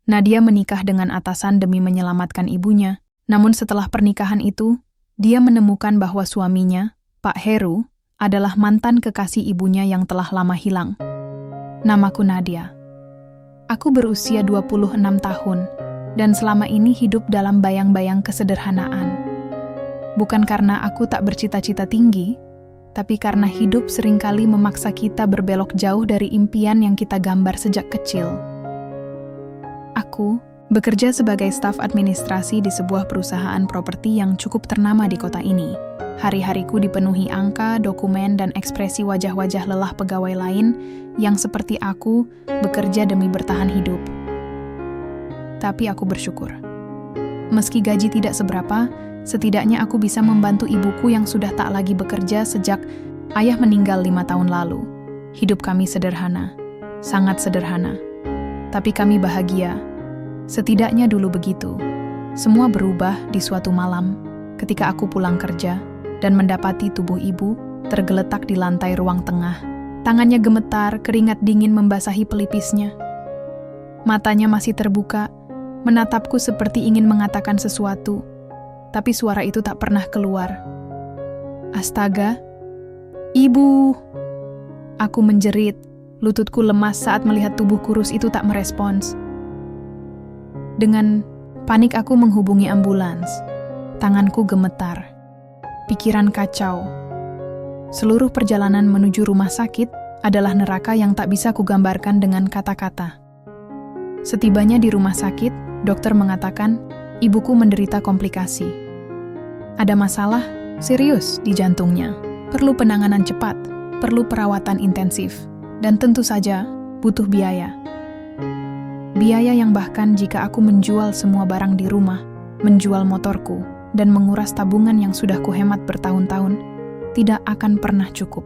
Nadia menikah dengan atasan demi menyelamatkan ibunya, namun setelah pernikahan itu, dia menemukan bahwa suaminya, Pak Heru, adalah mantan kekasih ibunya yang telah lama hilang. Namaku Nadia. Aku berusia 26 tahun, dan selama ini hidup dalam bayang-bayang kesederhanaan. Bukan karena aku tak bercita-cita tinggi, tapi karena hidup seringkali memaksa kita berbelok jauh dari impian yang kita gambar sejak kecil. Aku bekerja sebagai staf administrasi di sebuah perusahaan properti yang cukup ternama di kota ini. Hari-hariku dipenuhi angka, dokumen, dan ekspresi wajah-wajah lelah pegawai lain yang seperti aku bekerja demi bertahan hidup. Tapi aku bersyukur. Meski gaji tidak seberapa, setidaknya aku bisa membantu ibuku yang sudah tak lagi bekerja sejak ayah meninggal 5 tahun lalu. Hidup kami sederhana, sangat sederhana. Tapi kami bahagia. Setidaknya dulu begitu. Semua berubah di suatu malam ketika aku pulang kerja dan mendapati tubuh ibu tergeletak di lantai ruang tengah. Tangannya gemetar, keringat dingin membasahi pelipisnya. Matanya masih terbuka, menatapku seperti ingin mengatakan sesuatu, tapi suara itu tak pernah keluar. Astaga, Ibu! Aku menjerit, lututku lemas saat melihat tubuh kurus itu tak merespons. Dengan panik aku menghubungi ambulans. Tanganku gemetar, pikiran kacau. Seluruh perjalanan menuju rumah sakit adalah neraka yang tak bisa kugambarkan dengan kata-kata. Setibanya di rumah sakit, dokter mengatakan, ibuku menderita komplikasi. Ada masalah serius di jantungnya, perlu penanganan cepat, perlu perawatan intensif, dan tentu saja butuh biaya. Biaya yang bahkan jika aku menjual semua barang di rumah, menjual motorku, dan menguras tabungan yang sudah kuhemat bertahun-tahun, tidak akan pernah cukup.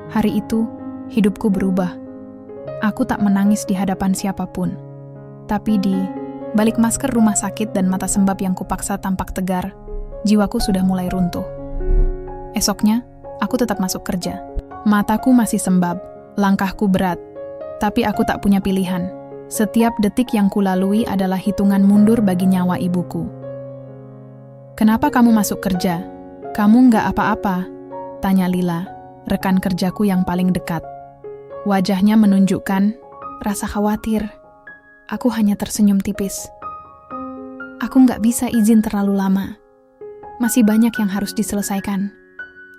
Hari itu, hidupku berubah. Aku tak menangis di hadapan siapapun. Tapi di balik masker rumah sakit dan mata sembab yang kupaksa tampak tegar, jiwaku sudah mulai runtuh. Esoknya, aku tetap masuk kerja. Mataku masih sembab, langkahku berat. Tapi aku tak punya pilihan. Setiap detik yang kulalui adalah hitungan mundur bagi nyawa ibuku. Kenapa kamu masuk kerja? Kamu nggak apa-apa? Tanya Lila, rekan kerjaku yang paling dekat. Wajahnya menunjukkan rasa khawatir. Aku hanya tersenyum tipis. Aku nggak bisa izin terlalu lama. Masih banyak yang harus diselesaikan.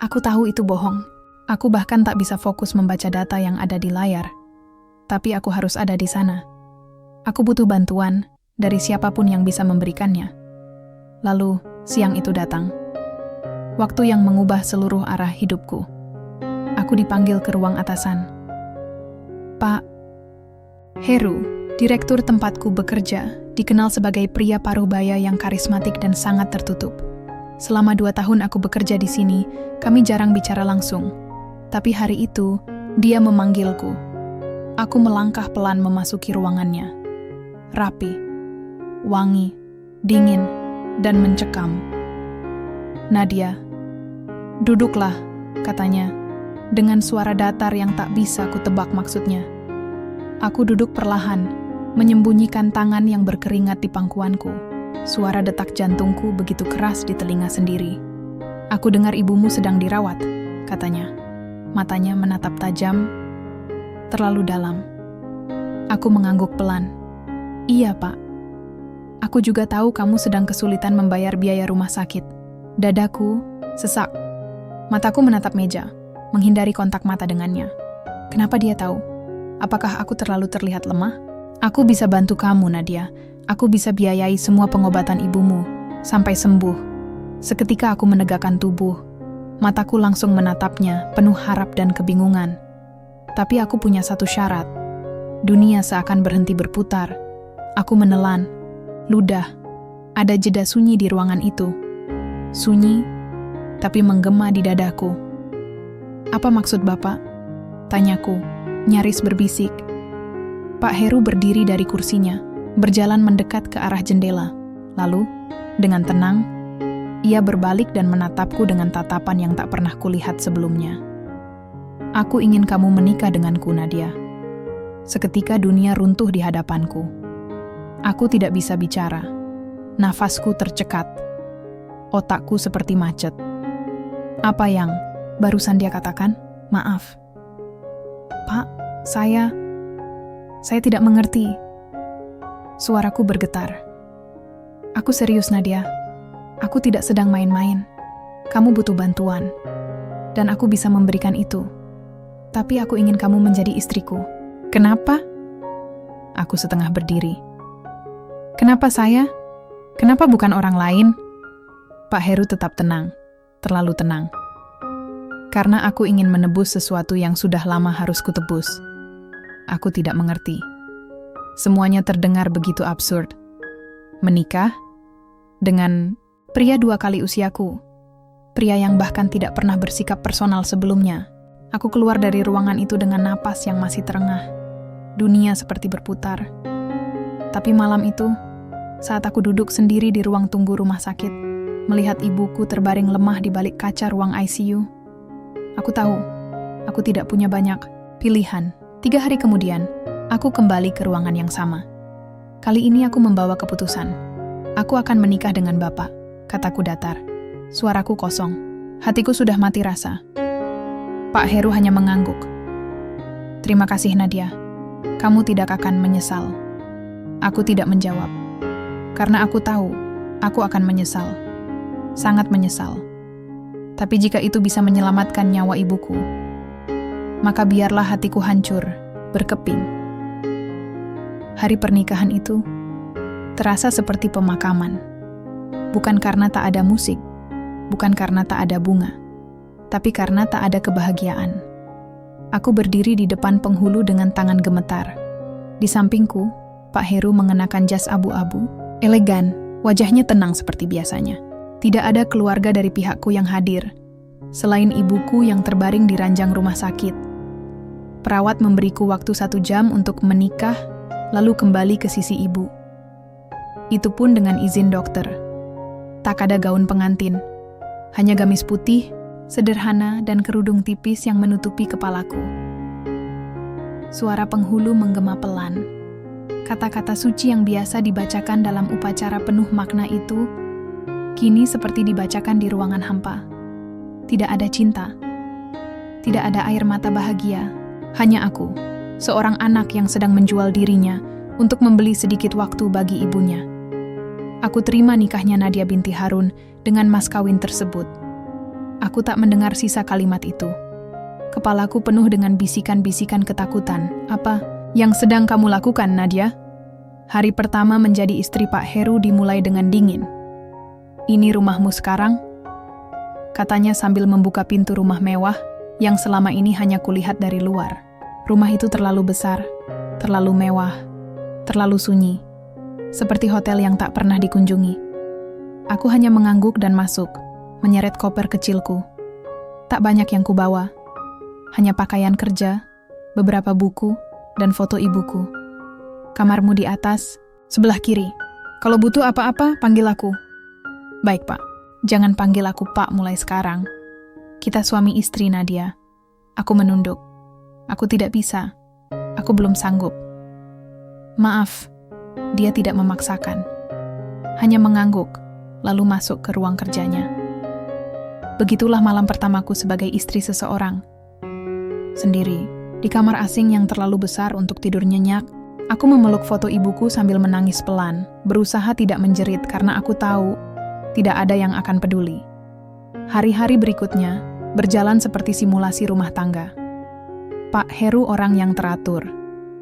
Aku tahu itu bohong. Aku bahkan tak bisa fokus membaca data yang ada di layar. Tapi aku harus ada di sana. Aku butuh bantuan dari siapapun yang bisa memberikannya. Lalu, siang itu datang. Waktu yang mengubah seluruh arah hidupku. Aku dipanggil ke ruang atasan. Pak Heru, direktur tempatku bekerja, dikenal sebagai pria paruh-baya yang karismatik dan sangat tertutup. Selama 2 tahun aku bekerja di sini, kami jarang bicara langsung. Tapi hari itu, dia memanggilku. Aku melangkah pelan memasuki ruangannya. Rapi, wangi, dingin, dan mencekam. Nadia, duduklah, katanya, dengan suara datar yang tak bisa kutebak maksudnya. Aku duduk perlahan, menyembunyikan tangan yang berkeringat di pangkuanku. Suara detak jantungku begitu keras di telinga sendiri. Aku dengar ibumu sedang dirawat, katanya. Matanya menatap tajam, terlalu dalam. Aku mengangguk pelan. Iya, Pak. Aku juga tahu kamu sedang kesulitan membayar biaya rumah sakit. Dadaku sesak. Mataku menatap meja, menghindari kontak mata dengannya. Kenapa dia tahu? Apakah aku terlalu terlihat lemah? Aku bisa bantu kamu, Nadia. Aku bisa biayai semua pengobatan ibumu sampai sembuh. Seketika aku menegakkan tubuh. Mataku langsung menatapnya, penuh harap dan kebingungan. Tapi aku punya satu syarat. Dunia seakan berhenti berputar. Aku menelan, ludah. Ada jeda sunyi di ruangan itu. Sunyi, tapi menggema di dadaku. Apa maksud Bapak? Tanyaku, nyaris berbisik. Pak Heru berdiri dari kursinya, berjalan mendekat ke arah jendela. Lalu, dengan tenang, ia berbalik dan menatapku dengan tatapan yang tak pernah kulihat sebelumnya. Aku ingin kamu menikah denganku, Nadia. Seketika dunia runtuh di hadapanku. Aku tidak bisa bicara. Nafasku tercekat. Otakku seperti macet. Apa yang barusan dia katakan? Maaf. Pak, saya tidak mengerti. Suaraku bergetar. Aku serius, Nadia. Aku tidak sedang main-main. Kamu butuh bantuan. Dan aku bisa memberikan itu. Tapi aku ingin kamu menjadi istriku. Kenapa? Aku setengah berdiri. Kenapa saya? Kenapa bukan orang lain? Pak Heru tetap tenang. Terlalu tenang. Karena aku ingin menebus sesuatu yang sudah lama harus kutebus. Aku tidak mengerti. Semuanya terdengar begitu absurd. Menikah dengan pria 2 kali usiaku. Pria yang bahkan tidak pernah bersikap personal sebelumnya. Aku keluar dari ruangan itu dengan napas yang masih terengah. Dunia seperti berputar. Tapi malam itu, saat aku duduk sendiri di ruang tunggu rumah sakit, melihat ibuku terbaring lemah di balik kaca ruang ICU, aku tahu, aku tidak punya banyak pilihan. 3 hari kemudian, aku kembali ke ruangan yang sama. Kali ini aku membawa keputusan. Aku akan menikah dengan Bapak, kataku datar. Suaraku kosong. Hatiku sudah mati rasa. Pak Heru hanya mengangguk. Terima kasih, Nadia. Kamu tidak akan menyesal. Aku tidak menjawab. Karena aku tahu, aku akan menyesal. Sangat menyesal. Tapi jika itu bisa menyelamatkan nyawa ibuku, maka biarlah hatiku hancur, berkeping. Hari pernikahan itu terasa seperti pemakaman. Bukan karena tak ada musik, bukan karena tak ada bunga, tapi karena tak ada kebahagiaan. Aku berdiri di depan penghulu dengan tangan gemetar. Di sampingku, Pak Heru mengenakan jas abu-abu, elegan, wajahnya tenang seperti biasanya. Tidak ada keluarga dari pihakku yang hadir, selain ibuku yang terbaring di ranjang rumah sakit. Perawat memberiku waktu 1 jam untuk menikah, lalu kembali ke sisi ibu. Itu pun dengan izin dokter. Tak ada gaun pengantin, hanya gamis putih, sederhana dan kerudung tipis yang menutupi kepalaku. Suara penghulu menggema pelan. Kata-kata suci yang biasa dibacakan dalam upacara penuh makna itu, kini seperti dibacakan di ruangan hampa. Tidak ada cinta. Tidak ada air mata bahagia. Hanya aku, seorang anak yang sedang menjual dirinya untuk membeli sedikit waktu bagi ibunya. Aku terima nikahnya Nadia binti Harun dengan mas kawin tersebut. Aku tak mendengar sisa kalimat itu. Kepalaku penuh dengan bisikan-bisikan ketakutan. Apa yang sedang kamu lakukan, Nadia? Hari pertama menjadi istri Pak Heru dimulai dengan dingin. Ini rumahmu sekarang? Katanya sambil membuka pintu rumah mewah yang selama ini hanya kulihat dari luar. Rumah itu terlalu besar, terlalu mewah, terlalu sunyi. Seperti hotel yang tak pernah dikunjungi. Aku hanya mengangguk dan masuk, menyeret koper kecilku. Tak banyak yang kubawa. Hanya pakaian kerja, beberapa buku, dan foto ibuku. Kamarmu di atas, sebelah kiri. Kalau butuh apa-apa, panggil aku. Baik, Pak. Jangan panggil aku Pak mulai sekarang. Kita suami istri, Nadia. Aku menunduk. Aku tidak bisa. Aku belum sanggup. Maaf. Dia tidak memaksakan. Hanya mengangguk, lalu masuk ke ruang kerjanya. Begitulah malam pertamaku sebagai istri seseorang. Sendiri, di kamar asing yang terlalu besar untuk tidur nyenyak, aku memeluk foto ibuku sambil menangis pelan, berusaha tidak menjerit karena aku tahu tidak ada yang akan peduli. Hari-hari berikutnya berjalan seperti simulasi rumah tangga. Pak Heru orang yang teratur.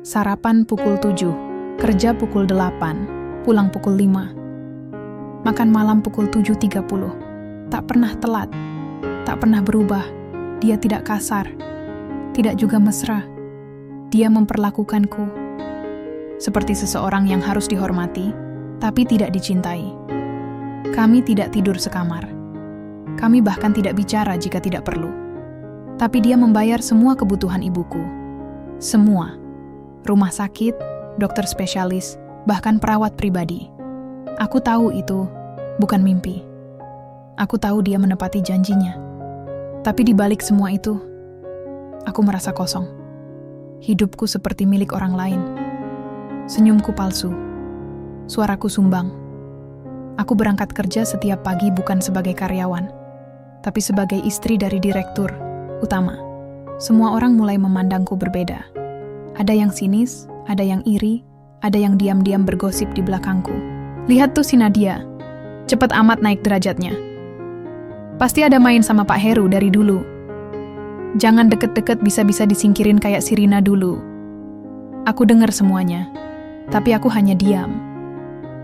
Sarapan pukul 7, kerja pukul 8, pulang pukul 5. Makan malam pukul 7.30. Tak pernah telat, tak pernah berubah. Dia tidak kasar, tidak juga mesra. Dia memperlakukanku seperti seseorang yang harus dihormati, tapi tidak dicintai. Kami tidak tidur sekamar. Kami bahkan tidak bicara jika tidak perlu. Tapi dia membayar semua kebutuhan ibuku. Semua. Rumah sakit, dokter spesialis, bahkan perawat pribadi. Aku tahu itu bukan mimpi. Aku tahu dia menepati janjinya. Tapi di balik semua itu, aku merasa kosong. Hidupku seperti milik orang lain. Senyumku palsu. Suaraku sumbang. Aku berangkat kerja setiap pagi bukan sebagai karyawan, tapi sebagai istri dari direktur utama. Semua orang mulai memandangku berbeda. Ada yang sinis, ada yang iri, ada yang diam-diam bergosip di belakangku. Lihat tuh si Nadia, cepet amat naik derajatnya. Pasti ada main sama Pak Heru dari dulu. Jangan deket-deket, bisa-bisa disingkirin kayak si Rina dulu. Aku dengar semuanya, tapi aku hanya diam.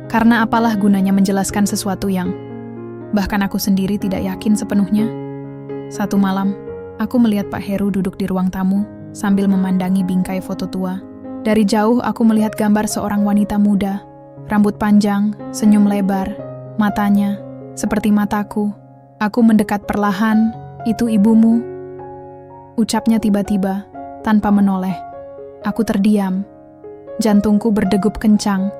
Karena apalah gunanya menjelaskan sesuatu yang bahkan aku sendiri tidak yakin sepenuhnya. Satu malam, aku melihat Pak Heru duduk di ruang tamu sambil memandangi bingkai foto tua. Dari jauh aku melihat gambar seorang wanita muda, rambut panjang, senyum lebar, matanya seperti mataku. Aku mendekat perlahan, "Itu ibumu?" Ucapnya tiba-tiba, tanpa menoleh. Aku terdiam. Jantungku berdegup kencang.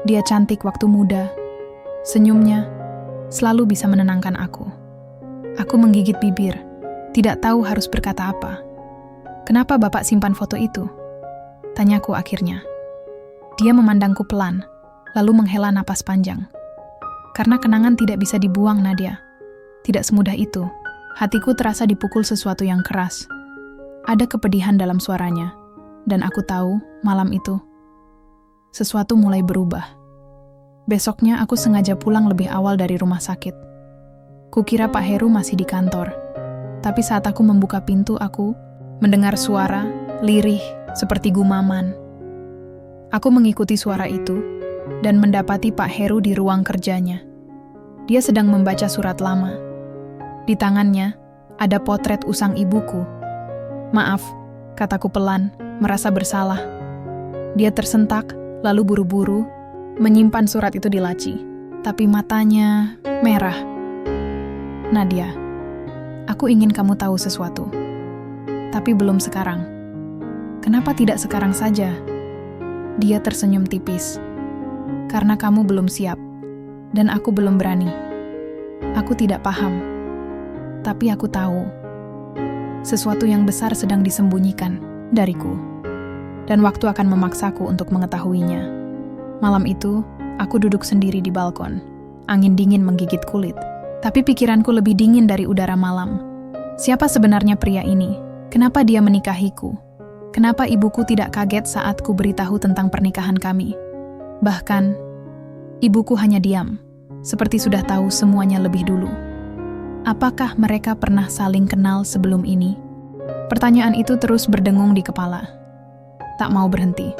Dia cantik waktu muda. Senyumnya selalu bisa menenangkan aku. Aku menggigit bibir, tidak tahu harus berkata apa. "Kenapa Bapak simpan foto itu?" Tanyaku akhirnya. Dia memandangku pelan, lalu menghela napas panjang. "Karena kenangan tidak bisa dibuang, Nadia." Tidak semudah itu. Hatiku terasa dipukul sesuatu yang keras. Ada kepedihan dalam suaranya, dan aku tahu malam itu sesuatu mulai berubah. Besoknya aku sengaja pulang lebih awal dari rumah sakit. Kukira Pak Heru masih di kantor, tapi saat aku membuka pintu aku mendengar suara lirih seperti gumaman. Aku mengikuti suara itu dan mendapati Pak Heru di ruang kerjanya. Dia sedang membaca surat lama. Di tangannya ada potret usang ibuku. "Maaf," kataku pelan, merasa bersalah. Dia tersentak, lalu buru-buru menyimpan surat itu di laci. Tapi matanya merah. "Nadia, aku ingin kamu tahu sesuatu. Tapi belum sekarang." "Kenapa tidak sekarang saja?" Dia tersenyum tipis. "Karena kamu belum siap, dan aku belum berani. Aku tidak paham. Tapi aku tahu, sesuatu yang besar sedang disembunyikan dariku, dan waktu akan memaksaku untuk mengetahuinya." Malam itu, aku duduk sendiri di balkon. Angin dingin menggigit kulit, tapi pikiranku lebih dingin dari udara malam. Siapa sebenarnya pria ini? Kenapa dia menikahiku? Kenapa ibuku tidak kaget saat ku beritahu tentang pernikahan kami? Bahkan, ibuku hanya diam, seperti sudah tahu semuanya lebih dulu. Apakah mereka pernah saling kenal sebelum ini? Pertanyaan itu terus berdengung di kepala. Tak mau berhenti.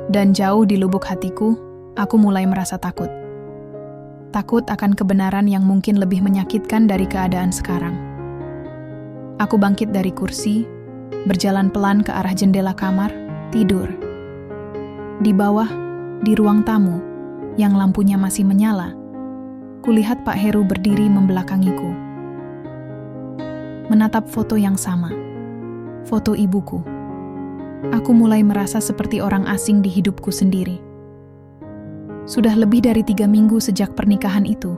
Dan jauh di lubuk hatiku, aku mulai merasa takut. Takut akan kebenaran yang mungkin lebih menyakitkan dari keadaan sekarang. Aku bangkit dari kursi, berjalan pelan ke arah jendela kamar, tidur. Di bawah, di ruang tamu, yang lampunya masih menyala, kulihat Pak Heru berdiri membelakangiku. Menatap foto yang sama, foto ibuku. Aku mulai merasa seperti orang asing di hidupku sendiri. Sudah lebih dari 3 minggu sejak pernikahan itu.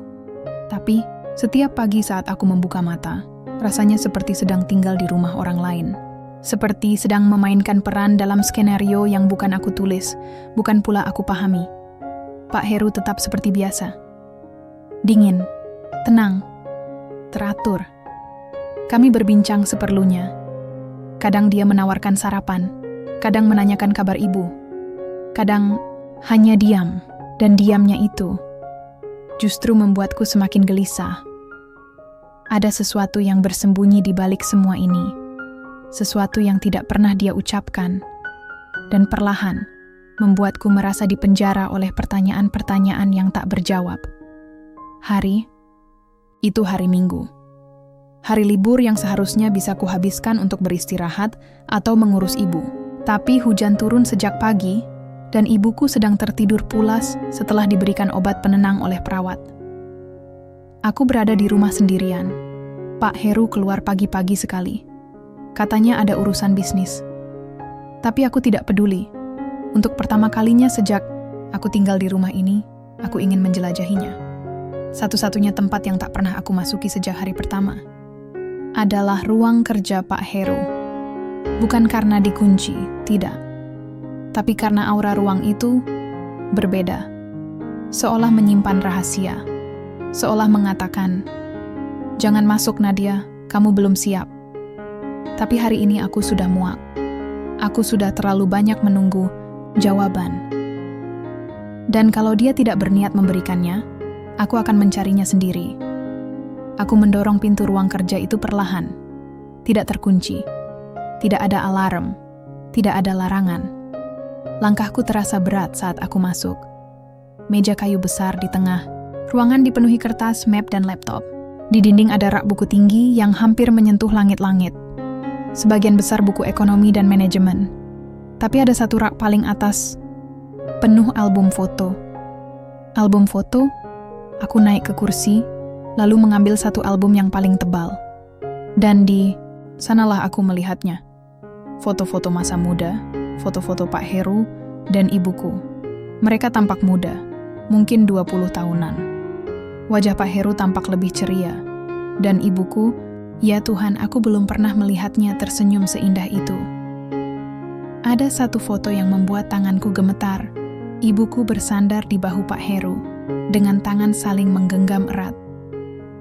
Tapi, setiap pagi saat aku membuka mata, rasanya seperti sedang tinggal di rumah orang lain. Seperti sedang memainkan peran dalam skenario yang bukan aku tulis, bukan pula aku pahami. Pak Heru tetap seperti biasa. Dingin, tenang, teratur. Kami berbincang seperlunya. Kadang dia menawarkan sarapan, kadang menanyakan kabar ibu. Kadang hanya diam, dan diamnya itu justru membuatku semakin gelisah. Ada sesuatu yang bersembunyi di balik semua ini. Sesuatu yang tidak pernah dia ucapkan. Dan perlahan membuatku merasa dipenjara oleh pertanyaan-pertanyaan yang tak berjawab. Hari itu hari Minggu. Hari libur yang seharusnya bisa kuhabiskan untuk beristirahat atau mengurus ibu. Tapi hujan turun sejak pagi, dan ibuku sedang tertidur pulas setelah diberikan obat penenang oleh perawat. Aku berada di rumah sendirian. Pak Heru keluar pagi-pagi sekali. Katanya ada urusan bisnis. Tapi aku tidak peduli. Untuk pertama kalinya sejak aku tinggal di rumah ini, aku ingin menjelajahinya. Satu-satunya tempat yang tak pernah aku masuki sejak hari pertama adalah ruang kerja Pak Heru. Bukan karena dikunci, tidak. Tapi karena aura ruang itu berbeda. Seolah menyimpan rahasia. Seolah mengatakan, "Jangan masuk Nadia, kamu belum siap." Tapi hari ini aku sudah muak. Aku sudah terlalu banyak menunggu jawaban. Dan kalau dia tidak berniat memberikannya, aku akan mencarinya sendiri. Aku mendorong pintu ruang kerja itu perlahan. Tidak terkunci. Tidak ada alarm. Tidak ada larangan. Langkahku terasa berat saat aku masuk. Meja kayu besar di tengah. Ruangan dipenuhi kertas, map, dan laptop. Di dinding ada rak buku tinggi yang hampir menyentuh langit-langit. Sebagian besar buku ekonomi dan manajemen. Tapi ada satu rak paling atas, penuh album foto. Album foto, aku naik ke kursi, lalu mengambil satu album yang paling tebal. Dan di sanalah aku melihatnya. Foto-foto masa muda, foto-foto Pak Heru, dan ibuku. Mereka tampak muda, mungkin 20 tahunan. Wajah Pak Heru tampak lebih ceria. Dan ibuku, ya Tuhan, aku belum pernah melihatnya tersenyum seindah itu. Ada satu foto yang membuat tanganku gemetar. Ibuku bersandar di bahu Pak Heru, dengan tangan saling menggenggam erat.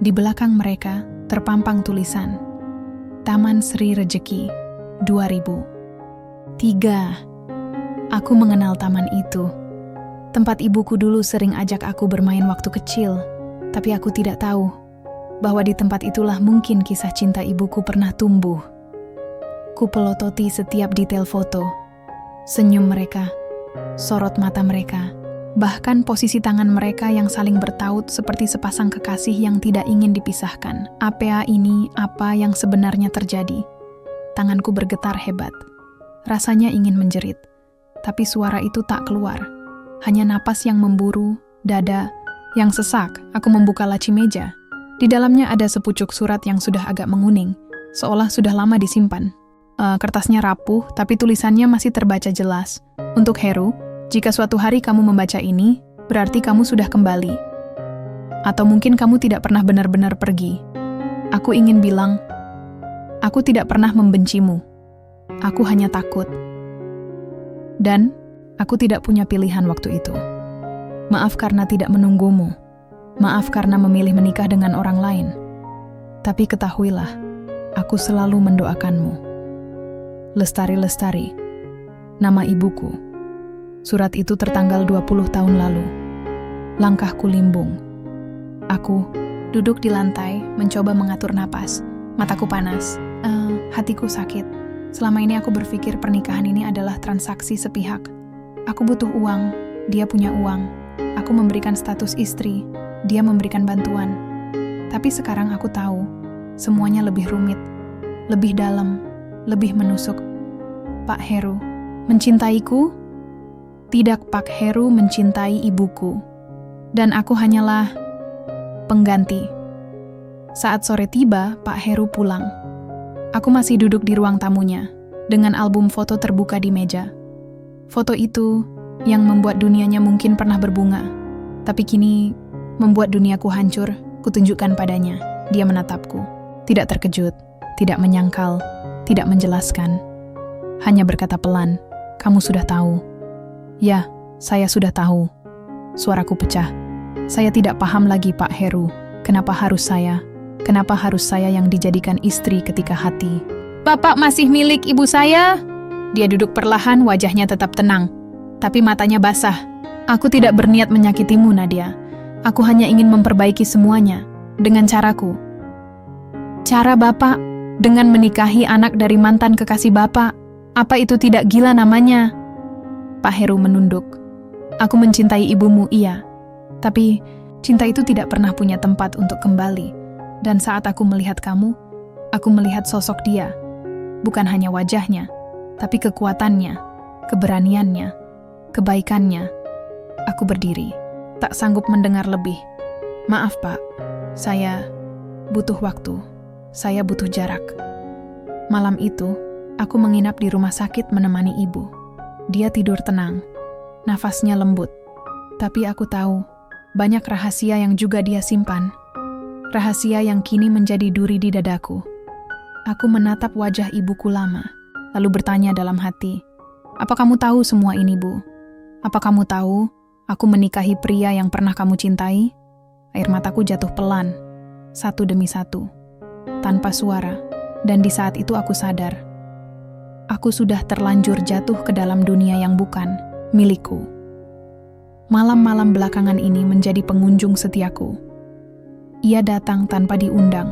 Di belakang mereka terpampang tulisan, Taman Sri Rejeki, 2003. Aku mengenal taman itu. Tempat ibuku dulu sering ajak aku bermain waktu kecil, tapi aku tidak tahu bahwa di tempat itulah mungkin kisah cinta ibuku pernah tumbuh. Ku pelototi setiap detail foto, senyum mereka, sorot mata mereka, bahkan posisi tangan mereka yang saling bertaut seperti sepasang kekasih yang tidak ingin dipisahkan. Apa ini, apa yang sebenarnya terjadi? Tanganku bergetar hebat. Rasanya ingin menjerit, tapi suara itu tak keluar. Hanya napas yang memburu, dada yang sesak. Aku membuka laci meja. Di dalamnya ada sepucuk surat yang sudah agak menguning, seolah sudah lama disimpan. Kertasnya rapuh, tapi tulisannya masih terbaca jelas. Untuk Heru, jika suatu hari kamu membaca ini, berarti kamu sudah kembali. Atau mungkin kamu tidak pernah benar-benar pergi. Aku ingin bilang, aku tidak pernah membencimu. Aku hanya takut. Dan aku tidak punya pilihan waktu itu. Maaf karena tidak menunggumu. Maaf karena memilih menikah dengan orang lain. Tapi ketahuilah, aku selalu mendoakanmu. Lestari-Lestari, nama ibuku. Surat itu tertanggal 20 tahun lalu. Langkahku limbung. Aku duduk di lantai, mencoba mengatur napas. Mataku panas. Hatiku sakit. Selama ini aku berpikir pernikahan ini adalah transaksi sepihak. Aku butuh uang, dia punya uang. Aku memberikan status istri, dia memberikan bantuan. Tapi sekarang aku tahu, semuanya lebih rumit, lebih dalam, lebih menusuk. Pak Heru mencintaiku? Tidak, Pak Heru mencintai ibuku. Dan aku hanyalah pengganti. Saat sore tiba, Pak Heru pulang. Aku masih duduk di ruang tamunya, dengan album foto terbuka di meja. Foto itu yang membuat dunianya mungkin pernah berbunga, tapi kini membuat duniaku hancur. Kutunjukkan padanya. Dia menatapku. Tidak terkejut, tidak menyangkal, tidak menjelaskan. Hanya berkata pelan, "Kamu sudah tahu." Ya, saya sudah tahu. Suaraku pecah. Saya tidak paham lagi, Pak Heru. Kenapa harus saya? Kenapa harus saya yang dijadikan istri ketika hati? Bapak masih milik ibu saya? Dia duduk perlahan, wajahnya tetap tenang. Tapi matanya basah. Aku tidak berniat menyakitimu, Nadia. Aku hanya ingin memperbaiki semuanya. Dengan caraku. Cara Bapak, dengan menikahi anak dari mantan kekasih Bapak. Apa itu tidak gila namanya? Pak Heru menunduk. Aku mencintai ibumu, iya. Tapi cinta itu tidak pernah punya tempat untuk kembali. Dan saat aku melihat kamu, aku melihat sosok dia. Bukan hanya wajahnya, tapi kekuatannya, keberaniannya, kebaikannya. Aku berdiri, tak sanggup mendengar lebih. Maaf, Pak. Saya butuh waktu. Saya butuh jarak. Malam itu, aku menginap di rumah sakit menemani ibu. Dia tidur tenang. Nafasnya lembut. Tapi aku tahu, banyak rahasia yang juga dia simpan. Rahasia yang kini menjadi duri di dadaku. Aku menatap wajah ibuku lama. lalu bertanya dalam hati, "Apa kamu tahu semua ini, Bu? Apa kamu tahu aku menikahi pria yang pernah kamu cintai?" Air mataku jatuh pelan, satu demi satu, tanpa suara, dan di saat itu aku sadar. Aku sudah terlanjur jatuh ke dalam dunia yang bukan milikku. Malam-malam belakangan ini menjadi pengunjung setiaku. Ia datang tanpa diundang,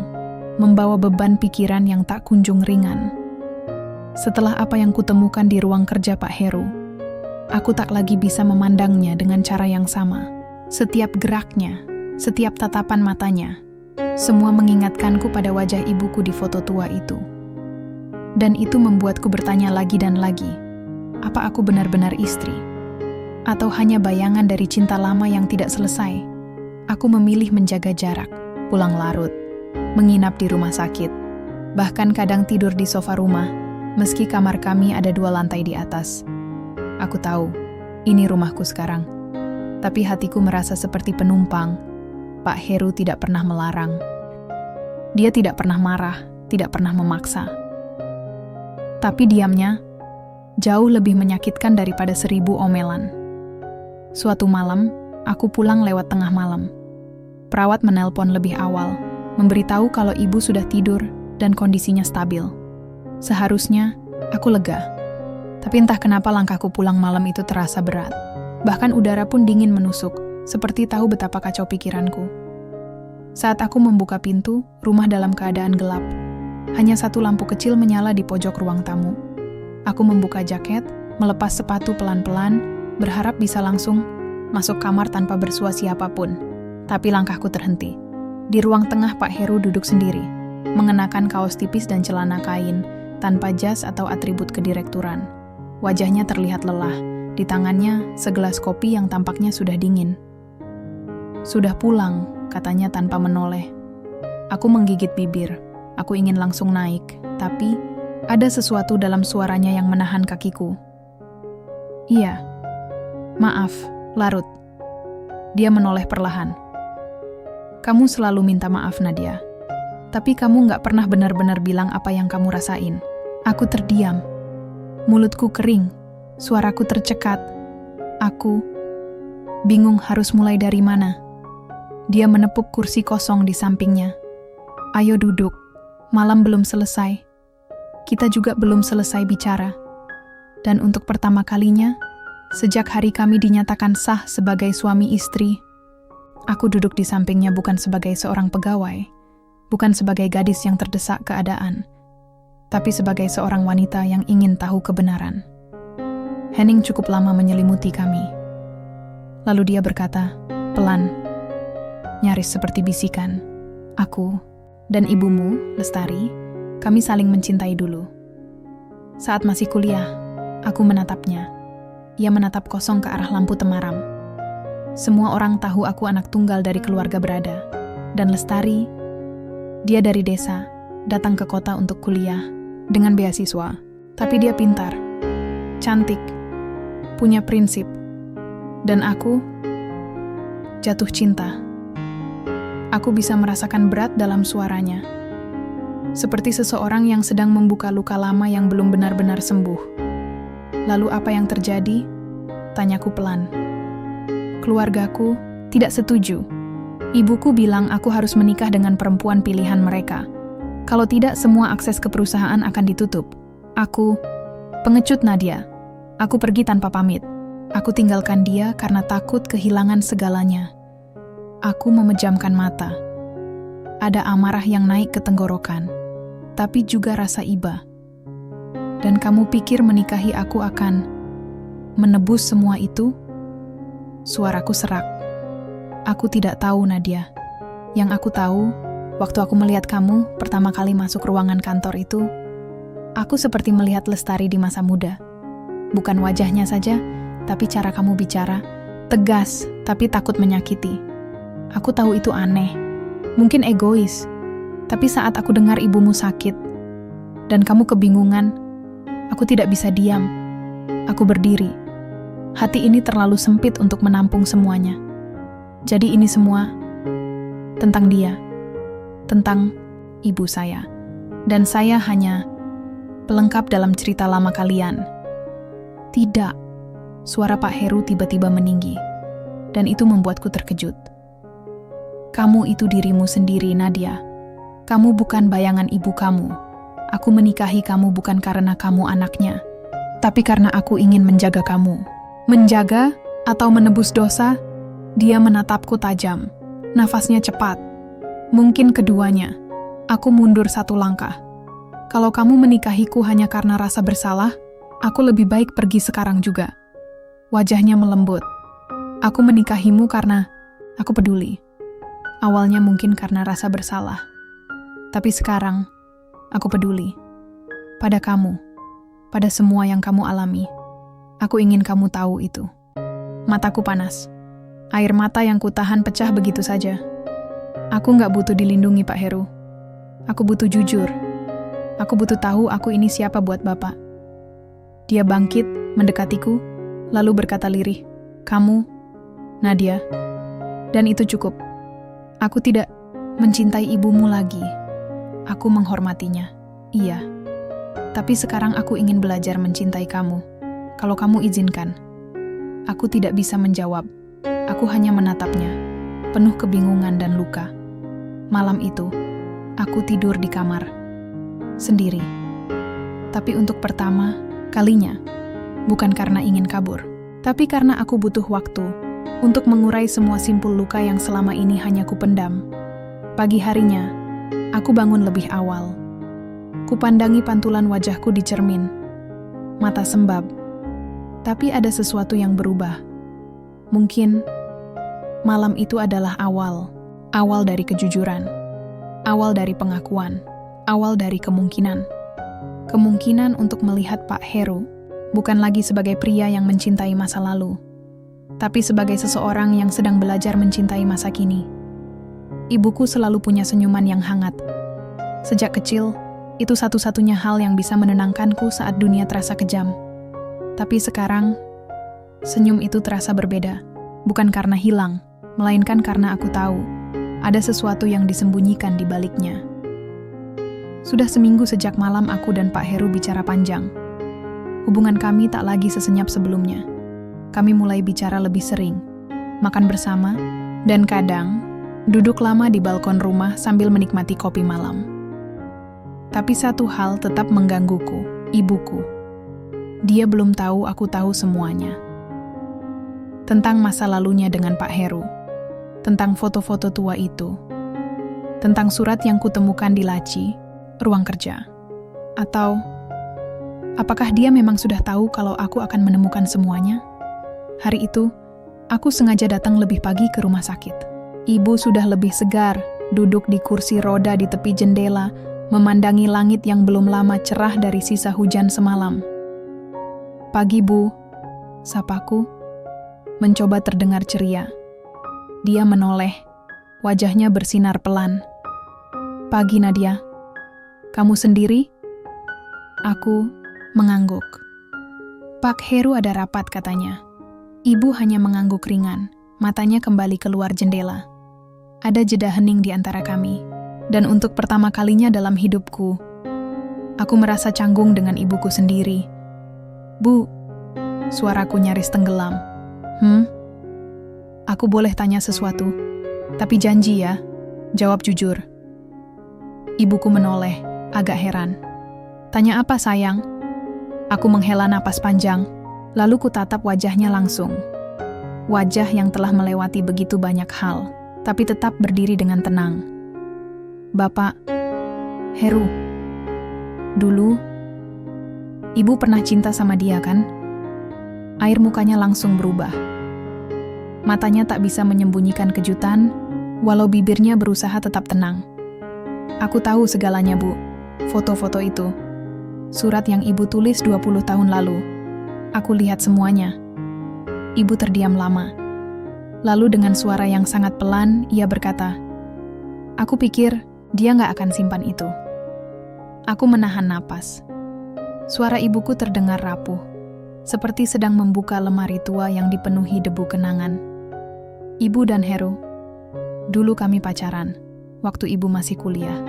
membawa beban pikiran yang tak kunjung ringan. Setelah apa yang kutemukan di ruang kerja Pak Heru, aku tak lagi bisa memandangnya dengan cara yang sama. Setiap geraknya, setiap tatapan matanya, semua mengingatkanku pada wajah ibuku di foto tua itu. Dan itu membuatku bertanya lagi dan lagi, apa aku benar-benar istri? Atau hanya bayangan dari cinta lama yang tidak selesai? Aku memilih menjaga jarak, pulang larut, menginap di rumah sakit, bahkan kadang tidur di sofa rumah, meski kamar kami ada 2 lantai di atas. Aku tahu, ini rumahku sekarang. Tapi hatiku merasa seperti penumpang. Pak Heru tidak pernah melarang. Dia tidak pernah marah, tidak pernah memaksa. Tapi diamnya jauh lebih menyakitkan daripada 1000 omelan. Suatu malam, aku pulang lewat tengah malam. Perawat menelpon lebih awal, memberitahu kalau ibu sudah tidur dan kondisinya stabil. Seharusnya aku lega. Tapi entah kenapa langkahku pulang malam itu terasa berat. Bahkan udara pun dingin menusuk, seperti tahu betapa kacau pikiranku. Saat aku membuka pintu, rumah dalam keadaan gelap. Hanya satu lampu kecil menyala di pojok ruang tamu. Aku membuka jaket, melepas sepatu pelan-pelan, berharap bisa langsung masuk kamar tanpa bersua siapapun. Tapi langkahku terhenti. Di ruang tengah Pak Heru duduk sendiri, mengenakan kaos tipis dan celana kain, tanpa jas atau atribut kedirekturan. Wajahnya terlihat lelah, di tangannya segelas kopi yang tampaknya sudah dingin. "Sudah pulang," katanya tanpa menoleh. Aku menggigit bibir. Aku ingin langsung naik, tapi ada sesuatu dalam suaranya yang menahan kakiku. "Iya. Maaf, larut." Dia menoleh perlahan. "Kamu selalu minta maaf, Nadia. Tapi kamu gak pernah benar-benar bilang apa yang kamu rasain." Aku terdiam. Mulutku kering, suaraku tercekat. Aku bingung harus mulai dari mana. Dia menepuk kursi kosong di sampingnya. "Ayo duduk, malam belum selesai. Kita juga belum selesai bicara." Dan untuk pertama kalinya, sejak hari kami dinyatakan sah sebagai suami istri, aku duduk di sampingnya bukan sebagai seorang pegawai, bukan sebagai gadis yang terdesak keadaan, tapi sebagai seorang wanita yang ingin tahu kebenaran. Hening cukup lama menyelimuti kami. Lalu dia berkata, pelan, nyaris seperti bisikan, "Aku dan ibumu, Lestari, kami saling mencintai dulu. Saat masih kuliah, aku menatapnya. Ia menatap kosong ke arah lampu temaram. Semua orang tahu aku anak tunggal dari keluarga berada. Dan Lestari, dia dari desa, datang ke kota untuk kuliah dengan beasiswa. Tapi dia pintar, cantik, punya prinsip. Dan aku jatuh cinta." Aku bisa merasakan berat dalam suaranya. Seperti seseorang yang sedang membuka luka lama yang belum benar-benar sembuh. "Lalu apa yang terjadi?" Tanyaku pelan. "Keluargaku tidak setuju. Ibuku bilang aku harus menikah dengan perempuan pilihan mereka. Kalau tidak, semua akses ke perusahaan akan ditutup. Aku pengecut, Nadia. Aku pergi tanpa pamit. Aku tinggalkan dia karena takut kehilangan segalanya." Aku memejamkan mata. Ada amarah yang naik ke tenggorokan, tapi juga rasa iba. "Dan kamu pikir menikahi aku akan menebus semua itu?" Suaraku serak. "Aku tidak tahu, Nadia. Yang aku tahu, waktu aku melihat kamu pertama kali masuk ruangan kantor itu, aku seperti melihat Lestari di masa muda. Bukan wajahnya saja, tapi cara kamu bicara, tegas tapi takut menyakiti. Aku tahu itu aneh, mungkin egois, tapi saat aku dengar ibumu sakit, dan kamu kebingungan, aku tidak bisa diam. Aku berdiri. Hati ini terlalu sempit untuk menampung semuanya. Jadi ini semua tentang dia, tentang ibu saya. Dan saya hanya pelengkap dalam cerita lama kalian. Tidak, suara Pak Heru tiba-tiba meninggi, dan itu membuatku terkejut. Kamu itu dirimu sendiri, Nadia. Kamu bukan bayangan ibu kamu. Aku menikahi kamu bukan karena kamu anaknya, tapi karena aku ingin menjaga kamu. Menjaga atau menebus dosa? Dia menatapku tajam. Nafasnya cepat. Mungkin keduanya. Aku mundur satu langkah. Kalau kamu menikahiku hanya karena rasa bersalah, aku lebih baik pergi sekarang juga. Wajahnya melembut. Aku menikahimu karena aku peduli. Awalnya mungkin karena rasa bersalah. Tapi sekarang, aku peduli. Pada kamu. Pada semua yang kamu alami. Aku ingin kamu tahu itu. Mataku panas. Air mata yang kutahan pecah begitu saja. Aku nggak butuh dilindungi, Pak Heru. Aku butuh jujur. Aku butuh tahu aku ini siapa buat Bapak. Dia bangkit, mendekatiku, lalu berkata lirih, "Kamu, Nadia." Dan itu cukup. Aku tidak mencintai ibumu lagi. Aku menghormatinya. Iya. Tapi sekarang aku ingin belajar mencintai kamu. Kalau kamu izinkan. Aku tidak bisa menjawab. Aku hanya menatapnya, penuh kebingungan dan luka. Malam itu, aku tidur di kamar, sendiri. Tapi untuk pertama kalinya, bukan karena ingin kabur, tapi karena aku butuh waktu untuk mengurai semua simpul luka yang selama ini hanya kupendam. Pagi harinya, aku bangun lebih awal. Kupandangi pantulan wajahku di cermin. Mata sembab. Tapi ada sesuatu yang berubah. Mungkin malam itu adalah awal dari kejujuran, awal dari pengakuan, awal dari kemungkinan. Kemungkinan untuk melihat Pak Heru bukan lagi sebagai pria yang mencintai masa lalu, tapi sebagai seseorang yang sedang belajar mencintai masa kini. Ibuku selalu punya senyuman yang hangat. Sejak kecil, itu satu-satunya hal yang bisa menenangkanku saat dunia terasa kejam. Tapi sekarang, senyum itu terasa berbeda. Bukan karena hilang, melainkan karena aku tahu ada sesuatu yang disembunyikan di baliknya. Sudah seminggu sejak malam aku dan Pak Heru bicara panjang. Hubungan kami tak lagi sesenyap sebelumnya. Kami mulai bicara lebih sering, makan bersama, dan kadang duduk lama di balkon rumah sambil menikmati kopi malam. Tapi satu hal tetap menggangguku, ibuku. Dia belum tahu aku tahu semuanya. Tentang masa lalunya dengan Pak Heru. Tentang foto-foto tua itu. Tentang surat yang kutemukan di laci, ruang kerja. Atau, apakah dia memang sudah tahu kalau aku akan menemukan semuanya? Hari itu, aku sengaja datang lebih pagi ke rumah sakit. Ibu sudah lebih segar, duduk di kursi roda di tepi jendela, memandangi langit yang belum lama cerah dari sisa hujan semalam. "Pagi, Bu," sapaku, mencoba terdengar ceria. Dia menoleh, wajahnya bersinar pelan. "Pagi, Nadia. Kamu sendiri?" Aku mengangguk. "Pak Heru ada rapat," katanya. Ibu hanya mengangguk ringan, matanya kembali keluar jendela. Ada jeda hening di antara kami, dan untuk pertama kalinya dalam hidupku, aku merasa canggung dengan ibuku sendiri. "Bu," suaraku nyaris tenggelam. Aku boleh tanya sesuatu, tapi janji ya, jawab jujur." Ibuku menoleh, agak heran. "Tanya apa, sayang?" Aku menghela napas panjang, lalu kutatap wajahnya langsung. Wajah yang telah melewati begitu banyak hal, tapi tetap berdiri dengan tenang. "Bapak Heru, dulu Ibu pernah cinta sama dia, kan?" Air mukanya langsung berubah. Matanya tak bisa menyembunyikan kejutan, walau bibirnya berusaha tetap tenang. "Aku tahu segalanya, Bu. Foto-foto itu. Surat yang Ibu tulis 20 tahun lalu. Aku lihat semuanya." Ibu terdiam lama. Lalu dengan suara yang sangat pelan, ia berkata, "Aku pikir dia nggak akan simpan itu." Aku menahan napas. Suara ibuku terdengar rapuh, seperti sedang membuka lemari tua yang dipenuhi debu kenangan. "Ibu dan Heru, dulu kami pacaran, waktu Ibu masih kuliah.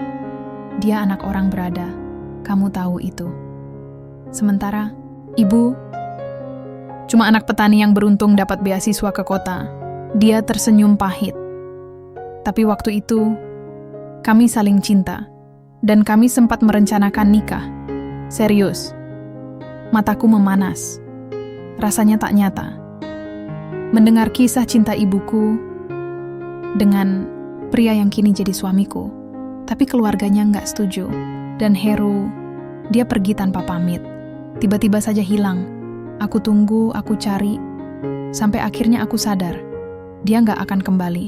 Dia anak orang berada, kamu tahu itu. Sementara, ibu cuma anak petani yang beruntung dapat beasiswa ke kota. Dia tersenyum pahit. Tapi waktu itu, kami saling cinta. Dan kami sempat merencanakan nikah. Serius. Mataku memanas. Rasanya tak nyata. Mendengar kisah cinta ibuku dengan pria yang kini jadi suamiku. Tapi keluarganya nggak setuju. Dan Heru, dia pergi tanpa pamit. Tiba-tiba saja hilang. Aku tunggu, aku cari. Sampai akhirnya aku sadar. Dia nggak akan kembali.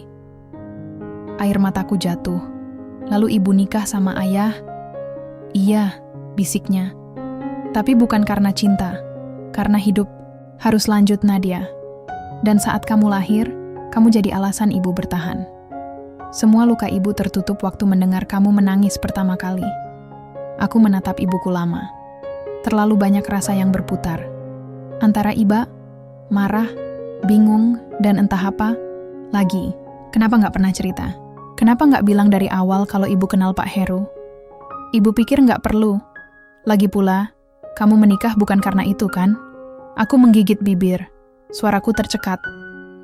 Air mataku jatuh. Lalu ibu nikah sama ayah. Iya, bisiknya. Tapi bukan karena cinta. Karena hidup harus lanjut, Nadia. Dan saat kamu lahir, kamu jadi alasan ibu bertahan. Semua luka ibu tertutup waktu mendengar kamu menangis pertama kali. Aku menatap ibuku lama. Terlalu banyak rasa yang berputar. Antara iba, marah, bingung, dan entah apa lagi. Kenapa nggak pernah cerita? Kenapa nggak bilang dari awal kalau ibu kenal Pak Heru? Ibu pikir nggak perlu. Lagi pula, kamu menikah bukan karena itu kan? Aku menggigit bibir. Suaraku tercekat.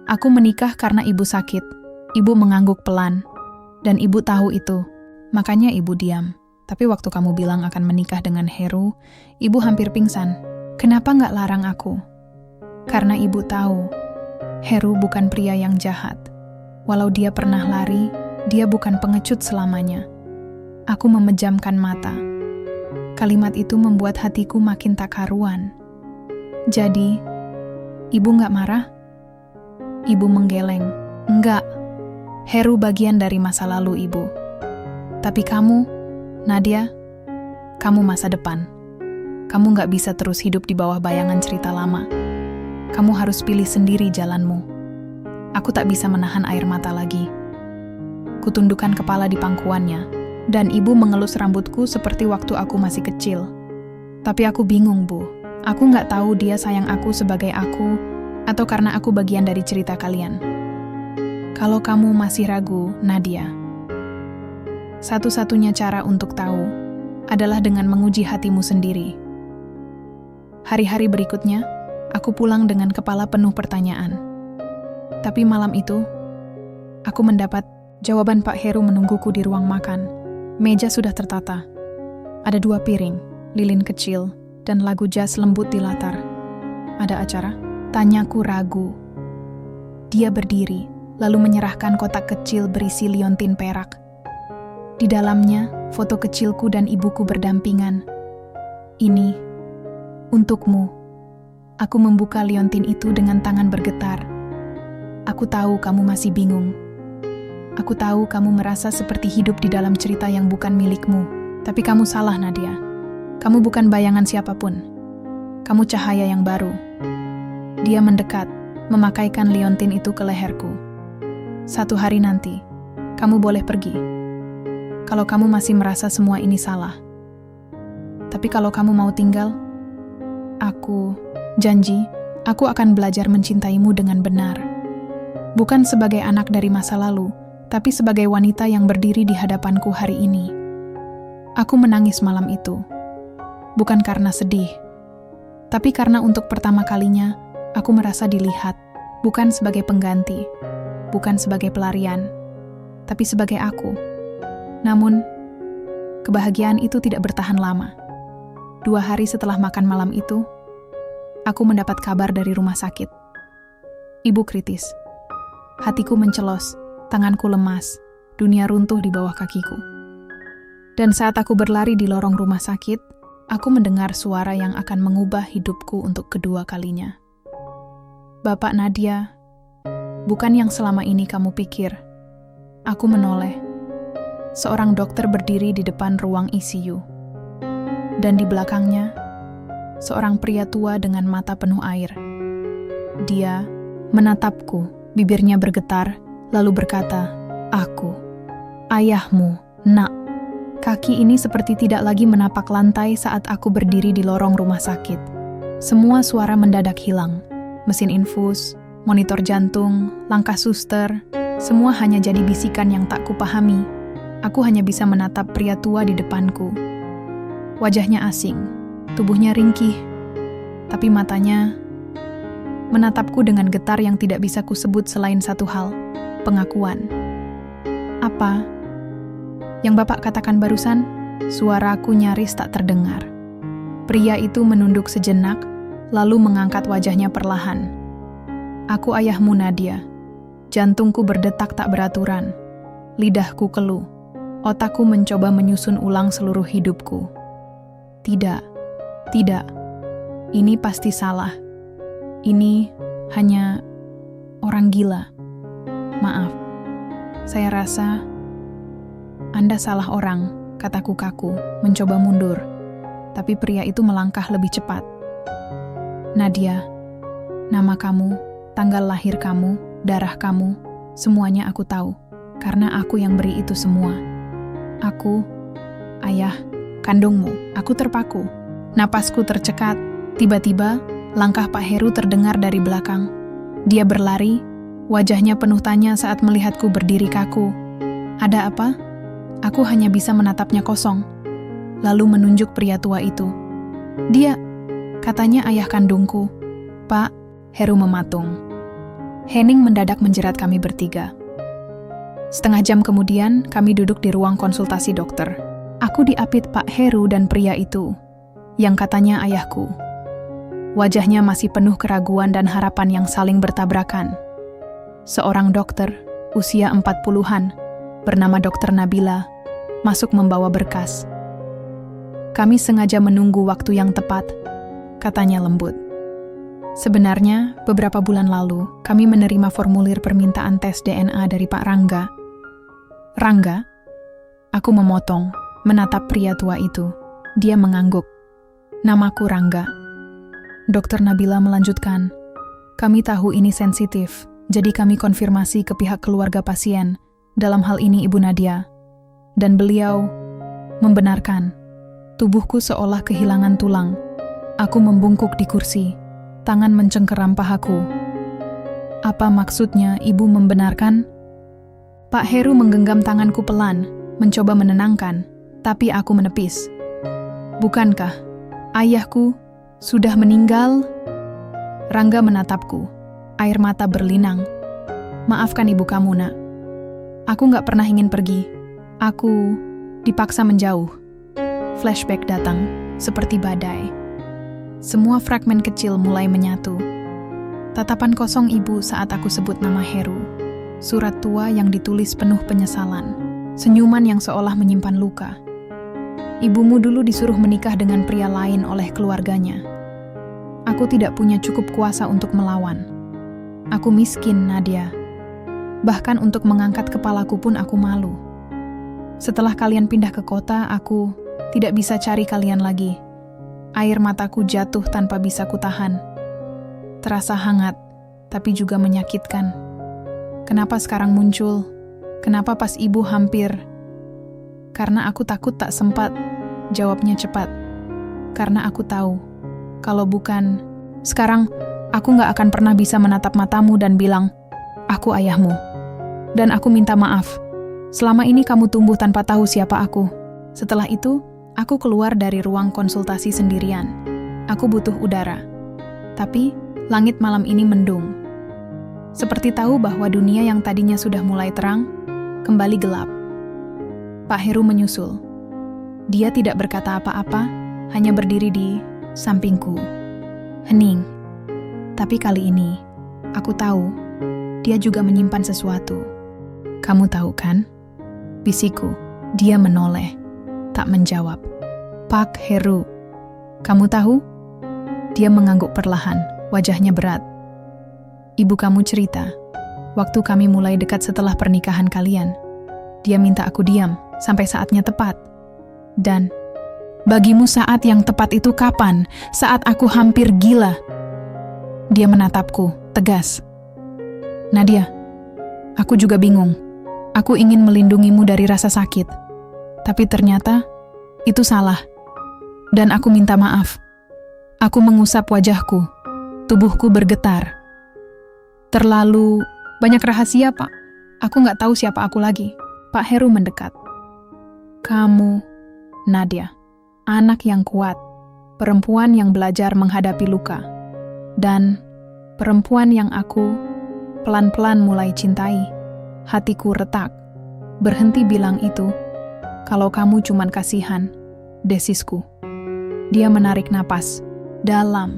Aku menikah karena ibu sakit. Ibu mengangguk pelan. Dan ibu tahu itu. Makanya ibu diam. Tapi waktu kamu bilang akan menikah dengan Heru, ibu hampir pingsan. Kenapa nggak larang aku? Karena ibu tahu, Heru bukan pria yang jahat. Walau dia pernah lari, dia bukan pengecut selamanya. Aku memejamkan mata. Kalimat itu membuat hatiku makin tak karuan. Jadi, ibu nggak marah? Ibu menggeleng. Enggak. Heru bagian dari masa lalu ibu. Tapi kamu, Nadia, kamu masa depan. Kamu nggak bisa terus hidup di bawah bayangan cerita lama. Kamu harus pilih sendiri jalanmu. Aku tak bisa menahan air mata lagi. Kutundukkan kepala di pangkuannya, dan ibu mengelus rambutku seperti waktu aku masih kecil. Tapi aku bingung, Bu. Aku nggak tahu dia sayang aku sebagai aku, atau karena aku bagian dari cerita kalian. Kalau kamu masih ragu, Nadia, satu-satunya cara untuk tahu adalah dengan menguji hatimu sendiri. Hari-hari berikutnya, aku pulang dengan kepala penuh pertanyaan. Tapi malam itu, aku mendapat jawaban. Pak Heru menungguku di ruang makan. Meja sudah tertata. Ada 2 piring, lilin kecil, dan lagu jazz lembut di latar. Ada acara? Tanyaku ragu. Dia berdiri, lalu menyerahkan kotak kecil berisi liontin perak. Di dalamnya, foto kecilku dan ibuku berdampingan. Ini, untukmu. Aku membuka liontin itu dengan tangan bergetar. Aku tahu kamu masih bingung. Aku tahu kamu merasa seperti hidup di dalam cerita yang bukan milikmu. Tapi kamu salah, Nadia. Kamu bukan bayangan siapapun. Kamu cahaya yang baru. Dia mendekat, memakaikan liontin itu ke leherku. Suatu hari nanti, kamu boleh pergi. Kalau kamu masih merasa semua ini salah. Tapi kalau kamu mau tinggal, aku janji, aku akan belajar mencintaimu dengan benar. Bukan sebagai anak dari masa lalu, tapi sebagai wanita yang berdiri di hadapanku hari ini. Aku menangis malam itu. Bukan karena sedih, tapi karena untuk pertama kalinya, aku merasa dilihat. Bukan sebagai pengganti, bukan sebagai pelarian, tapi sebagai aku. Namun, kebahagiaan itu tidak bertahan lama. 2 hari setelah makan malam itu, aku mendapat kabar dari rumah sakit. Ibu kritis. Hatiku mencelos. Tanganku lemas, dunia runtuh di bawah kakiku. Dan saat aku berlari di lorong rumah sakit, aku mendengar suara yang akan mengubah hidupku untuk kedua kalinya. Bapak Nadia, bukan yang selama ini kamu pikir. Aku menoleh. Seorang dokter berdiri di depan ruang ICU. Dan di belakangnya, seorang pria tua dengan mata penuh air. Dia menatapku, bibirnya bergetar, lalu berkata, "Aku, ayahmu, Nak." Kaki ini seperti tidak lagi menapak lantai saat aku berdiri di lorong rumah sakit. Semua suara mendadak hilang. Mesin infus, monitor jantung, langkah suster, semua hanya jadi bisikan yang tak kupahami. Aku hanya bisa menatap pria tua di depanku. Wajahnya asing, Tubuhnya ringkih, tapi matanya menatapku dengan getar yang tidak bisa kusebut selain satu hal, pengakuan. Apa yang Bapak katakan barusan? Suaraku nyaris tak terdengar. Pria itu menunduk sejenak, lalu mengangkat wajahnya perlahan. Aku ayahmu, Nadia. Jantungku berdetak tak beraturan. Lidahku keluh. Otakku mencoba menyusun ulang seluruh hidupku. Tidak. Ini pasti salah. Ini hanya orang gila. Maaf. Saya rasa Anda salah orang, kataku kaku, mencoba mundur. Tapi pria itu melangkah lebih cepat. Nadia, nama kamu, tanggal lahir kamu, darah kamu, semuanya aku tahu. Karena aku yang beri itu semua. Aku, ayah, kandungmu. Aku terpaku. Napasku tercekat. Tiba-tiba, langkah Pak Heru terdengar dari belakang. Dia berlari, wajahnya penuh tanya saat melihatku berdiri kaku. Ada apa? Aku hanya bisa menatapnya kosong. Lalu menunjuk pria tua itu. Dia, katanya ayah kandungku. Pak, Heru mematung. Henning mendadak menjerat kami bertiga. Setengah jam kemudian, kami duduk di ruang konsultasi dokter. Aku diapit Pak Heru dan pria itu, yang katanya ayahku. Wajahnya masih penuh keraguan dan harapan yang saling bertabrakan. Seorang dokter, usia 40-an, bernama Dr. Nabila, masuk membawa berkas. Kami sengaja menunggu waktu yang tepat, katanya lembut. Sebenarnya, beberapa bulan lalu, kami menerima formulir permintaan tes DNA dari Pak Rangga. Rangga? Aku memotong, menatap pria tua itu. Dia mengangguk. Namaku Rangga. Dr. Nabila melanjutkan. Kami tahu ini sensitif, jadi kami konfirmasi ke pihak keluarga pasien, dalam hal ini Ibu Nadia. Dan beliau membenarkan. Tubuhku seolah kehilangan tulang. Aku membungkuk di kursi. Tangan mencengkeram pahaku. Apa maksudnya ibu membenarkan? Pak Heru menggenggam tanganku pelan, mencoba menenangkan, tapi aku menepis. Bukankah ayahku sudah meninggal? Rangga menatapku, air mata berlinang. Maafkan ibu kamu, nak. Aku gak pernah ingin pergi. Aku dipaksa menjauh. Flashback datang, seperti badai. Semua fragmen kecil mulai menyatu. Tatapan kosong ibu saat aku sebut nama Heru. Surat tua yang ditulis penuh penyesalan. Senyuman yang seolah menyimpan luka. Ibumu dulu disuruh menikah dengan pria lain oleh keluarganya. Aku tidak punya cukup kuasa untuk melawan. Aku miskin, Nadia. Bahkan untuk mengangkat kepalaku pun aku malu. Setelah kalian pindah ke kota, aku tidak bisa cari kalian lagi. Air mataku jatuh tanpa bisa kutahan. Terasa hangat, tapi juga menyakitkan. Kenapa sekarang muncul? Kenapa pas ibu hampir? Karena aku takut tak sempat. Jawabnya cepat. Karena aku tahu, kalau bukan, sekarang aku gak akan pernah bisa menatap matamu dan bilang, aku ayahmu. Dan aku minta maaf. Selama ini kamu tumbuh tanpa tahu siapa aku. Setelah itu, aku keluar dari ruang konsultasi sendirian. Aku butuh udara. Tapi, langit malam ini mendung. Seperti tahu bahwa dunia yang tadinya sudah mulai terang, kembali gelap. Pak Heru menyusul. Dia tidak berkata apa-apa, hanya berdiri di sampingku. Hening. Tapi kali ini, aku tahu, dia juga menyimpan sesuatu. Kamu tahu kan? Bisikku. Dia menoleh, tak menjawab. Pak Heru. Kamu tahu? Dia mengangguk perlahan, wajahnya berat. Ibu kamu cerita, waktu kami mulai dekat setelah pernikahan kalian, dia minta aku diam sampai saatnya tepat. Dan, bagimu saat yang tepat itu kapan? Saat aku hampir gila. Dia menatapku, tegas. Nadia, aku juga bingung. Aku ingin melindungimu dari rasa sakit. Tapi ternyata, itu salah. Dan aku minta maaf. Aku mengusap wajahku. Tubuhku bergetar. Terlalu banyak rahasia, Pak. Aku gak tahu siapa aku lagi. Pak Heru mendekat. Kamu, Nadia, anak yang kuat. perempuan yang belajar menghadapi luka, dan perempuan yang aku pelan-pelan mulai cintai. Hatiku retak, berhenti bilang itu. Kalau kamu cuman kasihan, desisku. Dia menarik napas dalam.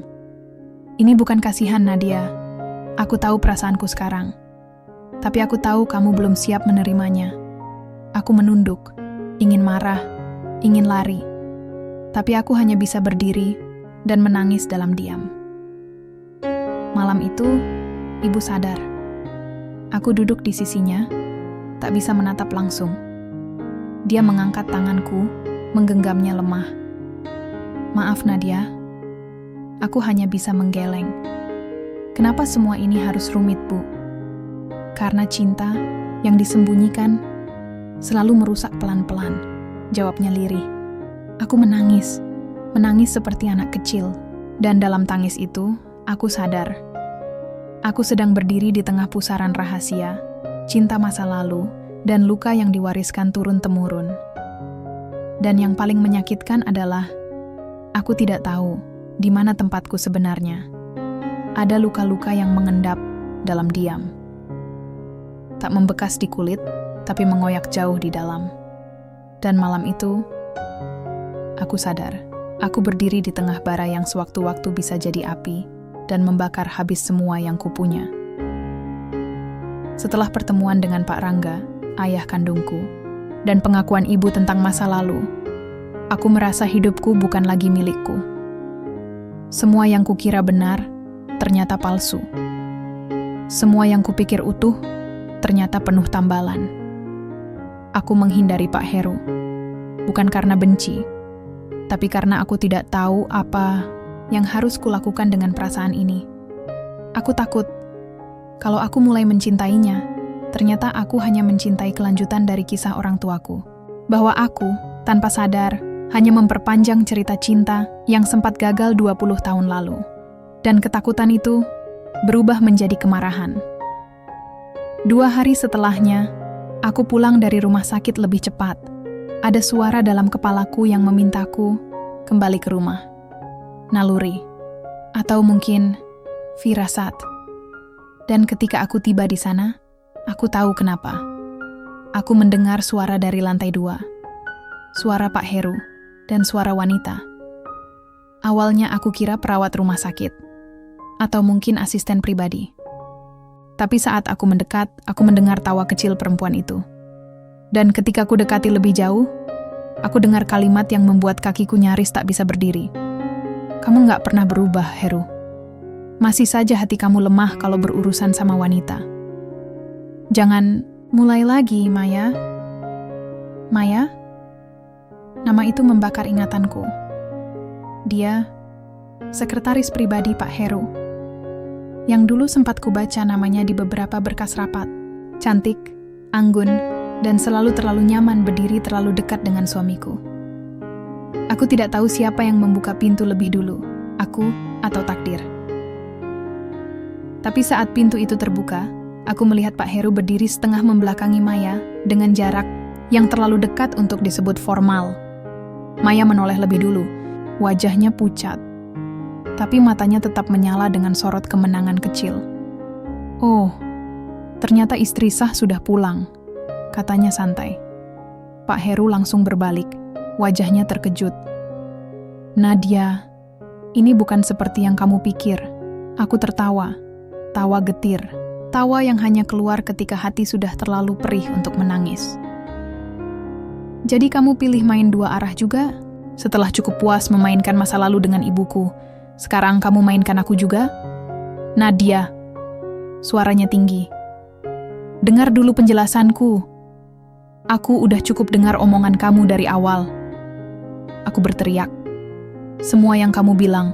Ini bukan kasihan, Nadia. Aku tahu perasaanku sekarang. Tapi aku tahu kamu belum siap menerimanya. Aku menunduk, ingin marah, ingin lari. Tapi aku hanya bisa berdiri dan menangis dalam diam. Malam itu, ibu sadar. Aku duduk di sisinya, tak bisa menatap langsung. Dia mengangkat tanganku, menggenggamnya lemah. Maaf, Nadia. Aku hanya bisa menggeleng. Kenapa semua ini harus rumit, Bu? Karena cinta yang disembunyikan selalu merusak pelan-pelan, jawabnya lirih. Aku menangis seperti anak kecil. Dan dalam tangis itu, aku sadar. Aku sedang berdiri di tengah pusaran rahasia, cinta masa lalu, dan luka yang diwariskan turun-temurun. Dan yang paling menyakitkan adalah, aku tidak tahu di mana tempatku sebenarnya. Ada luka-luka yang mengendap dalam diam. Tak membekas di kulit, tapi mengoyak jauh di dalam. Dan malam itu, aku sadar, aku berdiri di tengah bara yang sewaktu-waktu bisa jadi api dan membakar habis semua yang kupunya. Setelah pertemuan dengan Pak Rangga, ayah kandungku, dan pengakuan ibu tentang masa lalu, aku merasa hidupku bukan lagi milikku. Semua yang kukira benar, ternyata palsu. Semua yang kupikir utuh, ternyata penuh tambalan. Aku menghindari Pak Heru, bukan karena benci, tapi karena aku tidak tahu apa yang harus kulakukan dengan perasaan ini. Aku takut, kalau aku mulai mencintainya, ternyata aku hanya mencintai kelanjutan dari kisah orang tuaku. Bahwa aku, tanpa sadar, hanya memperpanjang cerita cinta yang sempat gagal 20 tahun lalu. Dan ketakutan itu berubah menjadi kemarahan. 2 hari setelahnya, aku pulang dari rumah sakit lebih cepat. Ada suara dalam kepalaku yang memintaku kembali ke rumah. Naluri, atau mungkin firasat. Dan ketika aku tiba di sana, aku tahu kenapa. Aku mendengar suara dari lantai 2. Suara Pak Heru dan suara wanita. Awalnya aku kira perawat rumah sakit. Atau mungkin asisten pribadi. Tapi saat aku mendekat, aku mendengar tawa kecil perempuan itu. Dan ketika aku dekati lebih jauh, aku dengar kalimat yang membuat kakiku nyaris tak bisa berdiri. Kamu gak pernah berubah, Heru. Masih saja hati kamu lemah kalau berurusan sama wanita. Jangan mulai lagi, Maya. Maya? Nama itu membakar ingatanku. Dia, sekretaris pribadi Pak Heru, yang dulu sempat kubaca namanya di beberapa berkas rapat. Cantik, anggun, dan selalu terlalu nyaman berdiri terlalu dekat dengan suamiku. Aku tidak tahu siapa yang membuka pintu lebih dulu, aku atau takdir. Tapi saat pintu itu terbuka, aku melihat Pak Heru berdiri setengah membelakangi Maya dengan jarak yang terlalu dekat untuk disebut formal. Maya menoleh lebih dulu, wajahnya pucat. Tapi matanya tetap menyala dengan sorot kemenangan kecil. Oh, ternyata istri sah sudah pulang, katanya santai. Pak Heru langsung berbalik, wajahnya terkejut. Nadia, ini bukan seperti yang kamu pikir. Aku tertawa, tawa getir, tawa yang hanya keluar ketika hati sudah terlalu perih untuk menangis. Jadi kamu pilih main 2 arah juga? Setelah cukup puas memainkan masa lalu dengan ibuku, sekarang kamu mainkan aku juga? Nadia, suaranya tinggi. Dengar dulu penjelasanku. Aku udah cukup dengar omongan kamu dari awal. Aku berteriak. Semua yang kamu bilang,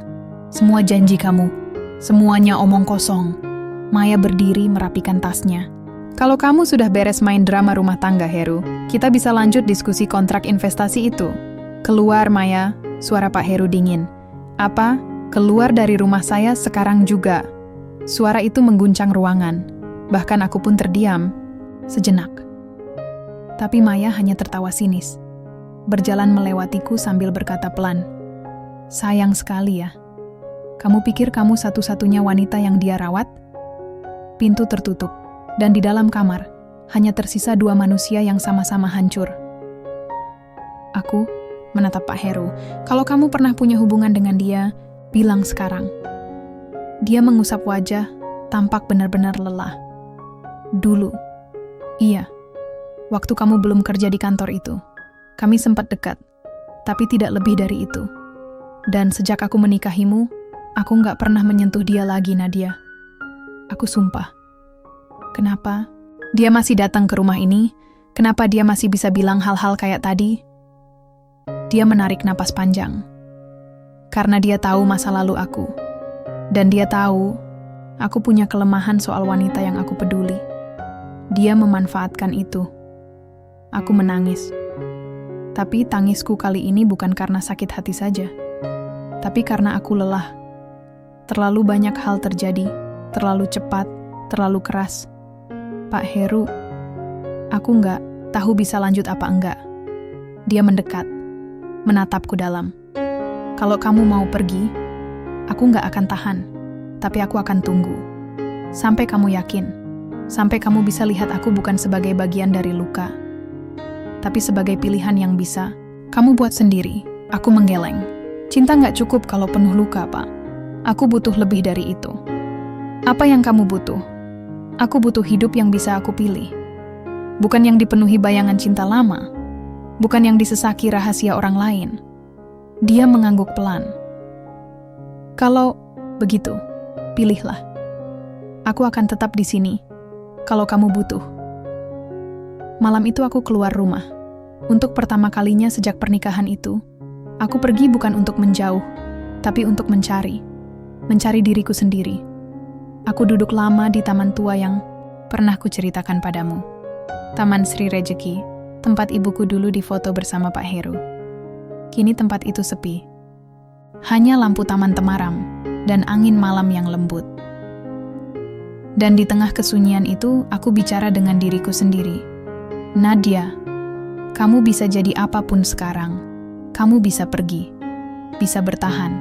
semua janji kamu, semuanya omong kosong. Maya berdiri merapikan tasnya. Kalau kamu sudah beres main drama rumah tangga, Heru, kita bisa lanjut diskusi kontrak investasi itu. Keluar, Maya, suara Pak Heru dingin. Apa? Keluar dari rumah saya sekarang juga. Suara itu mengguncang ruangan. Bahkan aku pun terdiam sejenak. Tapi Maya hanya tertawa sinis. Berjalan melewatiku sambil berkata pelan. Sayang sekali ya. Kamu pikir kamu satu-satunya wanita yang dia rawat? Pintu tertutup, dan di dalam kamar hanya tersisa dua manusia yang sama-sama hancur. Aku menatap Pak Heru. Kalau kamu pernah punya hubungan dengan dia, bilang sekarang. Dia mengusap wajah, tampak benar-benar lelah. Dulu. Iya. Waktu kamu belum kerja di kantor itu. Kami sempat dekat, tapi tidak lebih dari itu. Dan sejak aku menikahimu, aku nggak pernah menyentuh dia lagi, Nadia. Aku sumpah. Kenapa? Dia masih datang ke rumah ini? Kenapa dia masih bisa bilang hal-hal kayak tadi? Dia menarik napas panjang. Karena dia tahu masa lalu aku. Dan dia tahu, aku punya kelemahan soal wanita yang aku peduli. Dia memanfaatkan itu. Aku menangis. Tapi tangisku kali ini bukan karena sakit hati saja. Tapi karena aku lelah. Terlalu banyak hal terjadi, terlalu cepat, terlalu keras. Pak Heru, aku nggak tahu bisa lanjut apa enggak. Dia mendekat, menatapku dalam. Kalau kamu mau pergi, aku nggak akan tahan, tapi aku akan tunggu. Sampai kamu yakin, sampai kamu bisa lihat aku bukan sebagai bagian dari luka, tapi sebagai pilihan yang bisa kamu buat sendiri. Aku menggeleng. Cinta nggak cukup kalau penuh luka, Pak. Aku butuh lebih dari itu. Apa yang kamu butuh? Aku butuh hidup yang bisa aku pilih. Bukan yang dipenuhi bayangan cinta lama. Bukan yang disesaki rahasia orang lain. Dia mengangguk pelan. Kalau begitu, pilihlah. Aku akan tetap di sini. Kalau kamu butuh. Malam itu aku keluar rumah. Untuk pertama kalinya sejak pernikahan itu, aku pergi bukan untuk menjauh, tapi untuk mencari diriku sendiri. Aku duduk lama di taman tua yang pernah kuceritakan padamu. Taman Sri Rejeki, tempat ibuku dulu difoto bersama Pak Heru. Kini tempat itu sepi. Hanya lampu taman temaram dan angin malam yang lembut. Dan di tengah kesunyian itu, aku bicara dengan diriku sendiri. Nadia, kamu bisa jadi apapun sekarang. Kamu bisa pergi, bisa bertahan.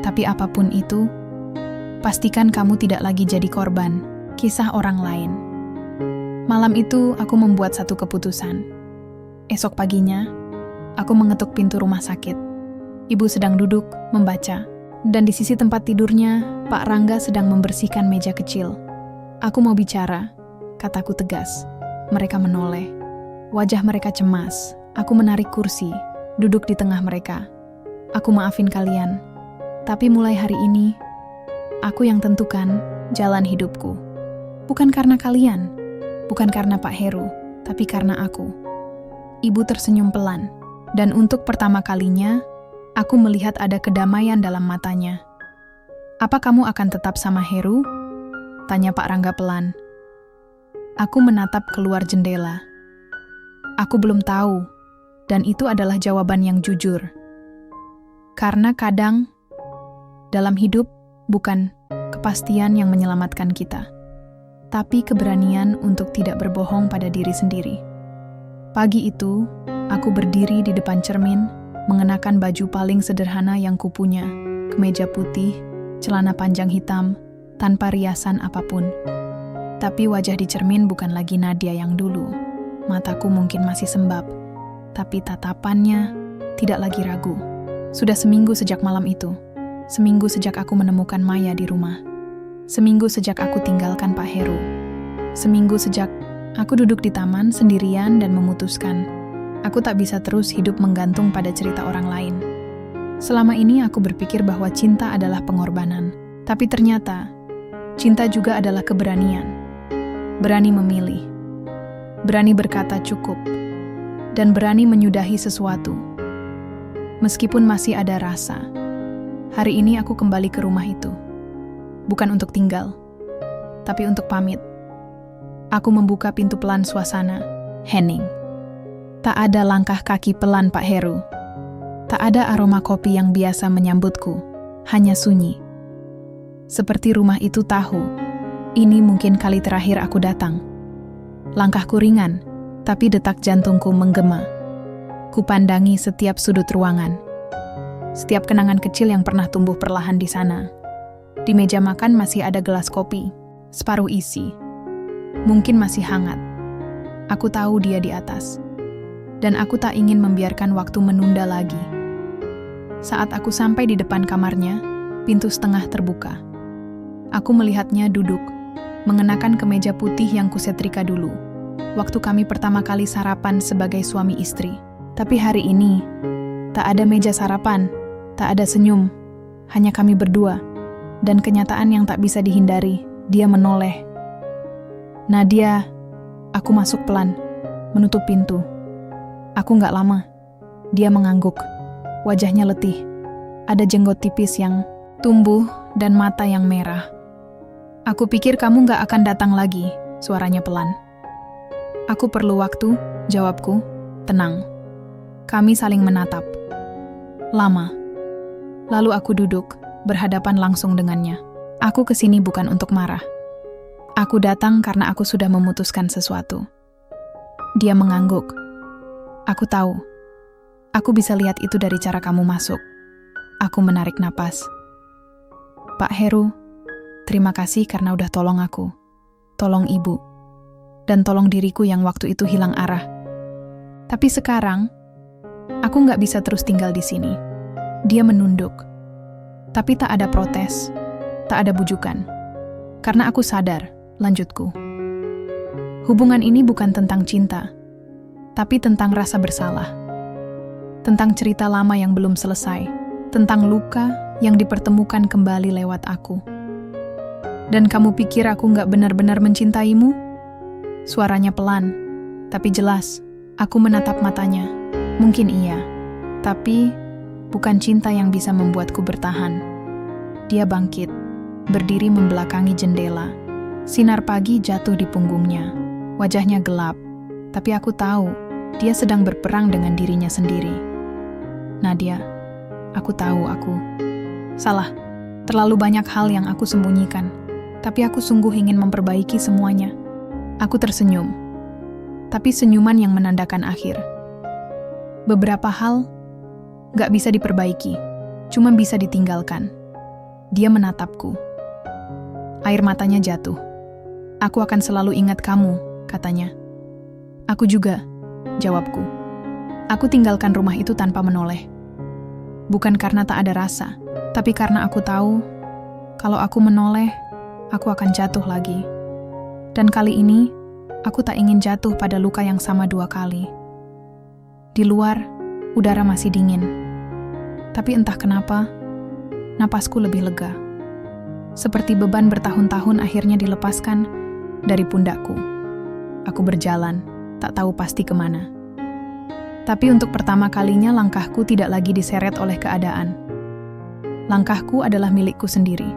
Tapi apapun itu, pastikan kamu tidak lagi jadi korban kisah orang lain. Malam itu, aku membuat satu keputusan. Esok paginya, aku mengetuk pintu rumah sakit. Ibu sedang duduk, membaca. Dan di sisi tempat tidurnya, Pak Rangga sedang membersihkan meja kecil. Aku mau bicara, kataku tegas. Mereka menoleh. Wajah mereka cemas. Aku menarik kursi, duduk di tengah mereka. Aku maafin kalian. Tapi mulai hari ini, aku yang tentukan jalan hidupku. Bukan karena kalian, bukan karena Pak Heru, tapi karena aku. Ibu tersenyum pelan, dan untuk pertama kalinya, aku melihat ada kedamaian dalam matanya. Apa kamu akan tetap sama Heru? Tanya Pak Rangga pelan. Aku menatap keluar jendela. Aku belum tahu, dan itu adalah jawaban yang jujur. Karena kadang, dalam hidup bukan kepastian yang menyelamatkan kita, tapi keberanian untuk tidak berbohong pada diri sendiri. Pagi itu, aku berdiri di depan cermin, mengenakan baju paling sederhana yang kupunya, kemeja putih, celana panjang hitam, tanpa riasan apapun. Tapi wajah di cermin bukan lagi Nadia yang dulu. Mataku mungkin masih sembab, tapi tatapannya tidak lagi ragu. Sudah seminggu sejak malam itu. Seminggu sejak aku menemukan Maya di rumah. Seminggu sejak aku tinggalkan Pak Heru. Seminggu sejak aku duduk di taman sendirian dan memutuskan, aku tak bisa terus hidup menggantung pada cerita orang lain. Selama ini aku berpikir bahwa cinta adalah pengorbanan. Tapi ternyata, cinta juga adalah keberanian. Berani memilih. Berani berkata cukup. Dan berani menyudahi sesuatu. Meskipun masih ada rasa. Hari ini aku kembali ke rumah itu. Bukan untuk tinggal, tapi untuk pamit. Aku membuka pintu pelan suasana. Hening. Tak ada langkah kaki pelan Pak Heru. Tak ada aroma kopi yang biasa menyambutku. Hanya sunyi. Seperti rumah itu tahu, ini mungkin kali terakhir aku datang. Langkahku ringan, tapi detak jantungku menggema. Kupandangi setiap sudut ruangan. setiap kenangan kecil yang pernah tumbuh perlahan di sana. Di meja makan masih ada gelas kopi, separuh isi. Mungkin masih hangat. Aku tahu dia di atas. Dan aku tak ingin membiarkan waktu menunda lagi. Saat aku sampai di depan kamarnya, pintu setengah terbuka. Aku melihatnya duduk, mengenakan kemeja putih yang kusetrika dulu. Waktu kami pertama kali sarapan sebagai suami istri. Tapi hari ini, tak ada meja sarapan, tak ada senyum, hanya kami berdua. Dan kenyataan yang tak bisa dihindari, dia menoleh. Nadia, aku masuk pelan, menutup pintu. Aku nggak lama. Dia mengangguk. Wajahnya letih. Ada jenggot tipis yang tumbuh dan mata yang merah. Aku pikir kamu nggak akan datang lagi, suaranya pelan. Aku perlu waktu, jawabku, tenang. Kami saling menatap. Lama. Lalu aku duduk, berhadapan langsung dengannya. Aku kesini bukan untuk marah. Aku datang karena aku sudah memutuskan sesuatu. Dia mengangguk. Aku tahu. Aku bisa lihat itu dari cara kamu masuk. Aku menarik napas. Pak Heru, terima kasih karena udah tolong aku. Tolong ibu. Dan tolong diriku yang waktu itu hilang arah. Tapi sekarang, aku nggak bisa terus tinggal di sini. Dia menunduk. Tapi tak ada protes. Tak ada bujukan. Karena aku sadar, lanjutku. Hubungan ini bukan tentang cinta. Tapi tentang rasa bersalah. Tentang cerita lama yang belum selesai. Tentang luka yang dipertemukan kembali lewat aku. Dan kamu pikir aku nggak benar-benar mencintaimu? Suaranya pelan, tapi jelas. Aku menatap matanya. Mungkin iya, tapi bukan cinta yang bisa membuatku bertahan. Dia bangkit, berdiri membelakangi jendela. Sinar pagi jatuh di punggungnya. Wajahnya gelap, tapi aku tahu dia sedang berperang dengan dirinya sendiri. Nadia, aku tahu aku salah. Terlalu banyak hal yang aku sembunyikan. Tapi aku sungguh ingin memperbaiki semuanya. Aku tersenyum. Tapi senyuman yang menandakan akhir. Beberapa hal gak bisa diperbaiki. Cuma bisa ditinggalkan. Dia menatapku. Air matanya jatuh. Aku akan selalu ingat kamu, katanya. Aku juga, jawabku. Aku tinggalkan rumah itu tanpa menoleh. Bukan karena tak ada rasa, tapi karena aku tahu, kalau aku menoleh, aku akan jatuh lagi. Dan kali ini, aku tak ingin jatuh pada luka yang sama 2 kali. Di luar, udara masih dingin. Tapi entah kenapa, napasku lebih lega. Seperti beban bertahun-tahun akhirnya dilepaskan dari pundakku. Aku berjalan, tak tahu pasti kemana. Tapi untuk pertama kalinya langkahku tidak lagi diseret oleh keadaan. Langkahku adalah milikku sendiri.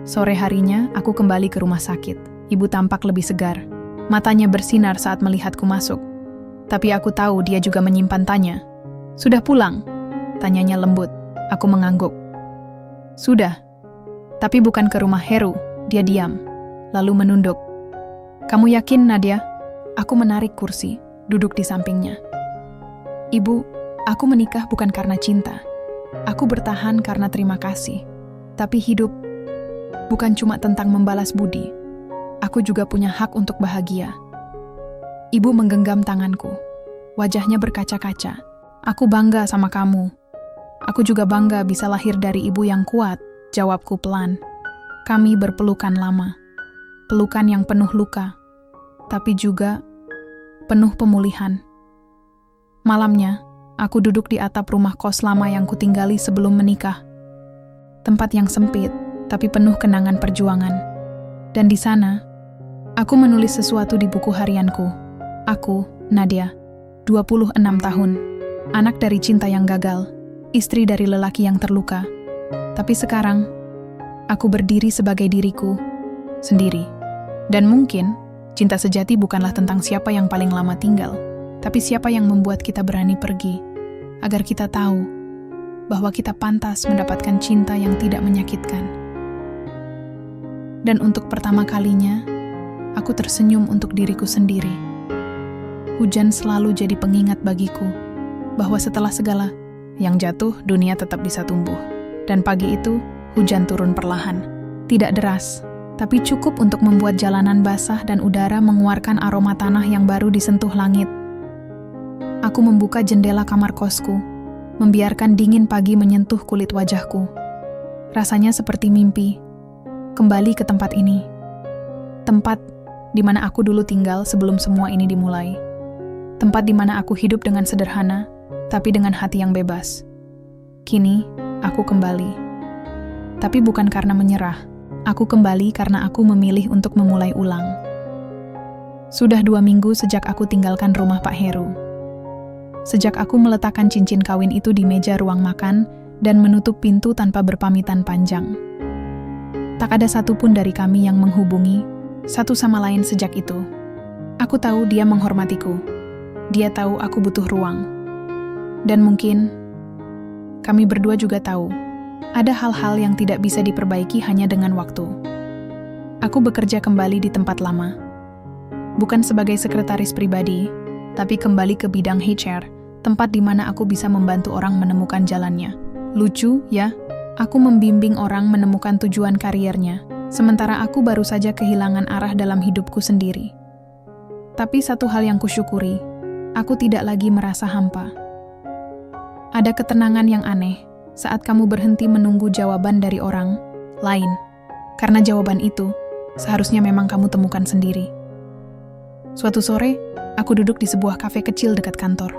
Sore harinya, aku kembali ke rumah sakit. Ibu tampak lebih segar. Matanya bersinar saat melihatku masuk. Tapi aku tahu dia juga menyimpan tanya. Sudah pulang? Tanyanya lembut. Aku mengangguk. Sudah. Tapi bukan ke rumah Heru. Dia diam. Lalu menunduk. Kamu yakin, Nadia? Aku menarik kursi, duduk di sampingnya. Ibu, aku menikah bukan karena cinta. Aku bertahan karena terima kasih. Tapi hidup bukan cuma tentang membalas budi. Aku juga punya hak untuk bahagia. Ibu menggenggam tanganku. Wajahnya berkaca-kaca. Aku bangga sama kamu. Aku juga bangga bisa lahir dari ibu yang kuat, jawabku pelan. Kami berpelukan lama. Pelukan yang penuh luka. Tapi juga penuh pemulihan. Malamnya, aku duduk di atap rumah kos lama yang kutinggali sebelum menikah. Tempat yang sempit, tapi penuh kenangan perjuangan. Dan di sana, aku menulis sesuatu di buku harianku. Aku, Nadia, 26 tahun, anak dari cinta yang gagal, istri dari lelaki yang terluka. Tapi sekarang, aku berdiri sebagai diriku sendiri. Dan mungkin, cinta sejati bukanlah tentang siapa yang paling lama tinggal, tapi siapa yang membuat kita berani pergi, agar kita tahu bahwa kita pantas mendapatkan cinta yang tidak menyakitkan. Dan untuk pertama kalinya, aku tersenyum untuk diriku sendiri. Hujan selalu jadi pengingat bagiku, bahwa setelah segala yang jatuh dunia tetap bisa tumbuh. Dan pagi itu, hujan turun perlahan. Tidak deras, tapi cukup untuk membuat jalanan basah dan udara mengeluarkan aroma tanah yang baru disentuh langit. Aku membuka jendela kamar kosku, membiarkan dingin pagi menyentuh kulit wajahku. Rasanya seperti mimpi. Kembali ke tempat ini. Tempat di mana aku dulu tinggal sebelum semua ini dimulai. Tempat di mana aku hidup dengan sederhana, tapi dengan hati yang bebas. Kini, aku kembali. Tapi bukan karena menyerah. Aku kembali karena aku memilih untuk memulai ulang. Sudah 2 minggu sejak aku tinggalkan rumah Pak Heru. Sejak aku meletakkan cincin kawin itu di meja ruang makan dan menutup pintu tanpa berpamitan panjang. Tak ada satupun dari kami yang menghubungi satu sama lain sejak itu. Aku tahu dia menghormatiku. Dia tahu aku butuh ruang. Dan mungkin kami berdua juga tahu ada hal-hal yang tidak bisa diperbaiki hanya dengan waktu. Aku bekerja kembali di tempat lama. Bukan sebagai sekretaris pribadi, tapi kembali ke bidang HR, tempat di mana aku bisa membantu orang menemukan jalannya. Lucu, ya? Aku membimbing orang menemukan tujuan kariernya, sementara aku baru saja kehilangan arah dalam hidupku sendiri. Tapi satu hal yang kusyukuri, aku tidak lagi merasa hampa. Ada ketenangan yang aneh saat kamu berhenti menunggu jawaban dari orang lain. Karena jawaban itu seharusnya memang kamu temukan sendiri. Suatu sore, aku duduk di sebuah kafe kecil dekat kantor.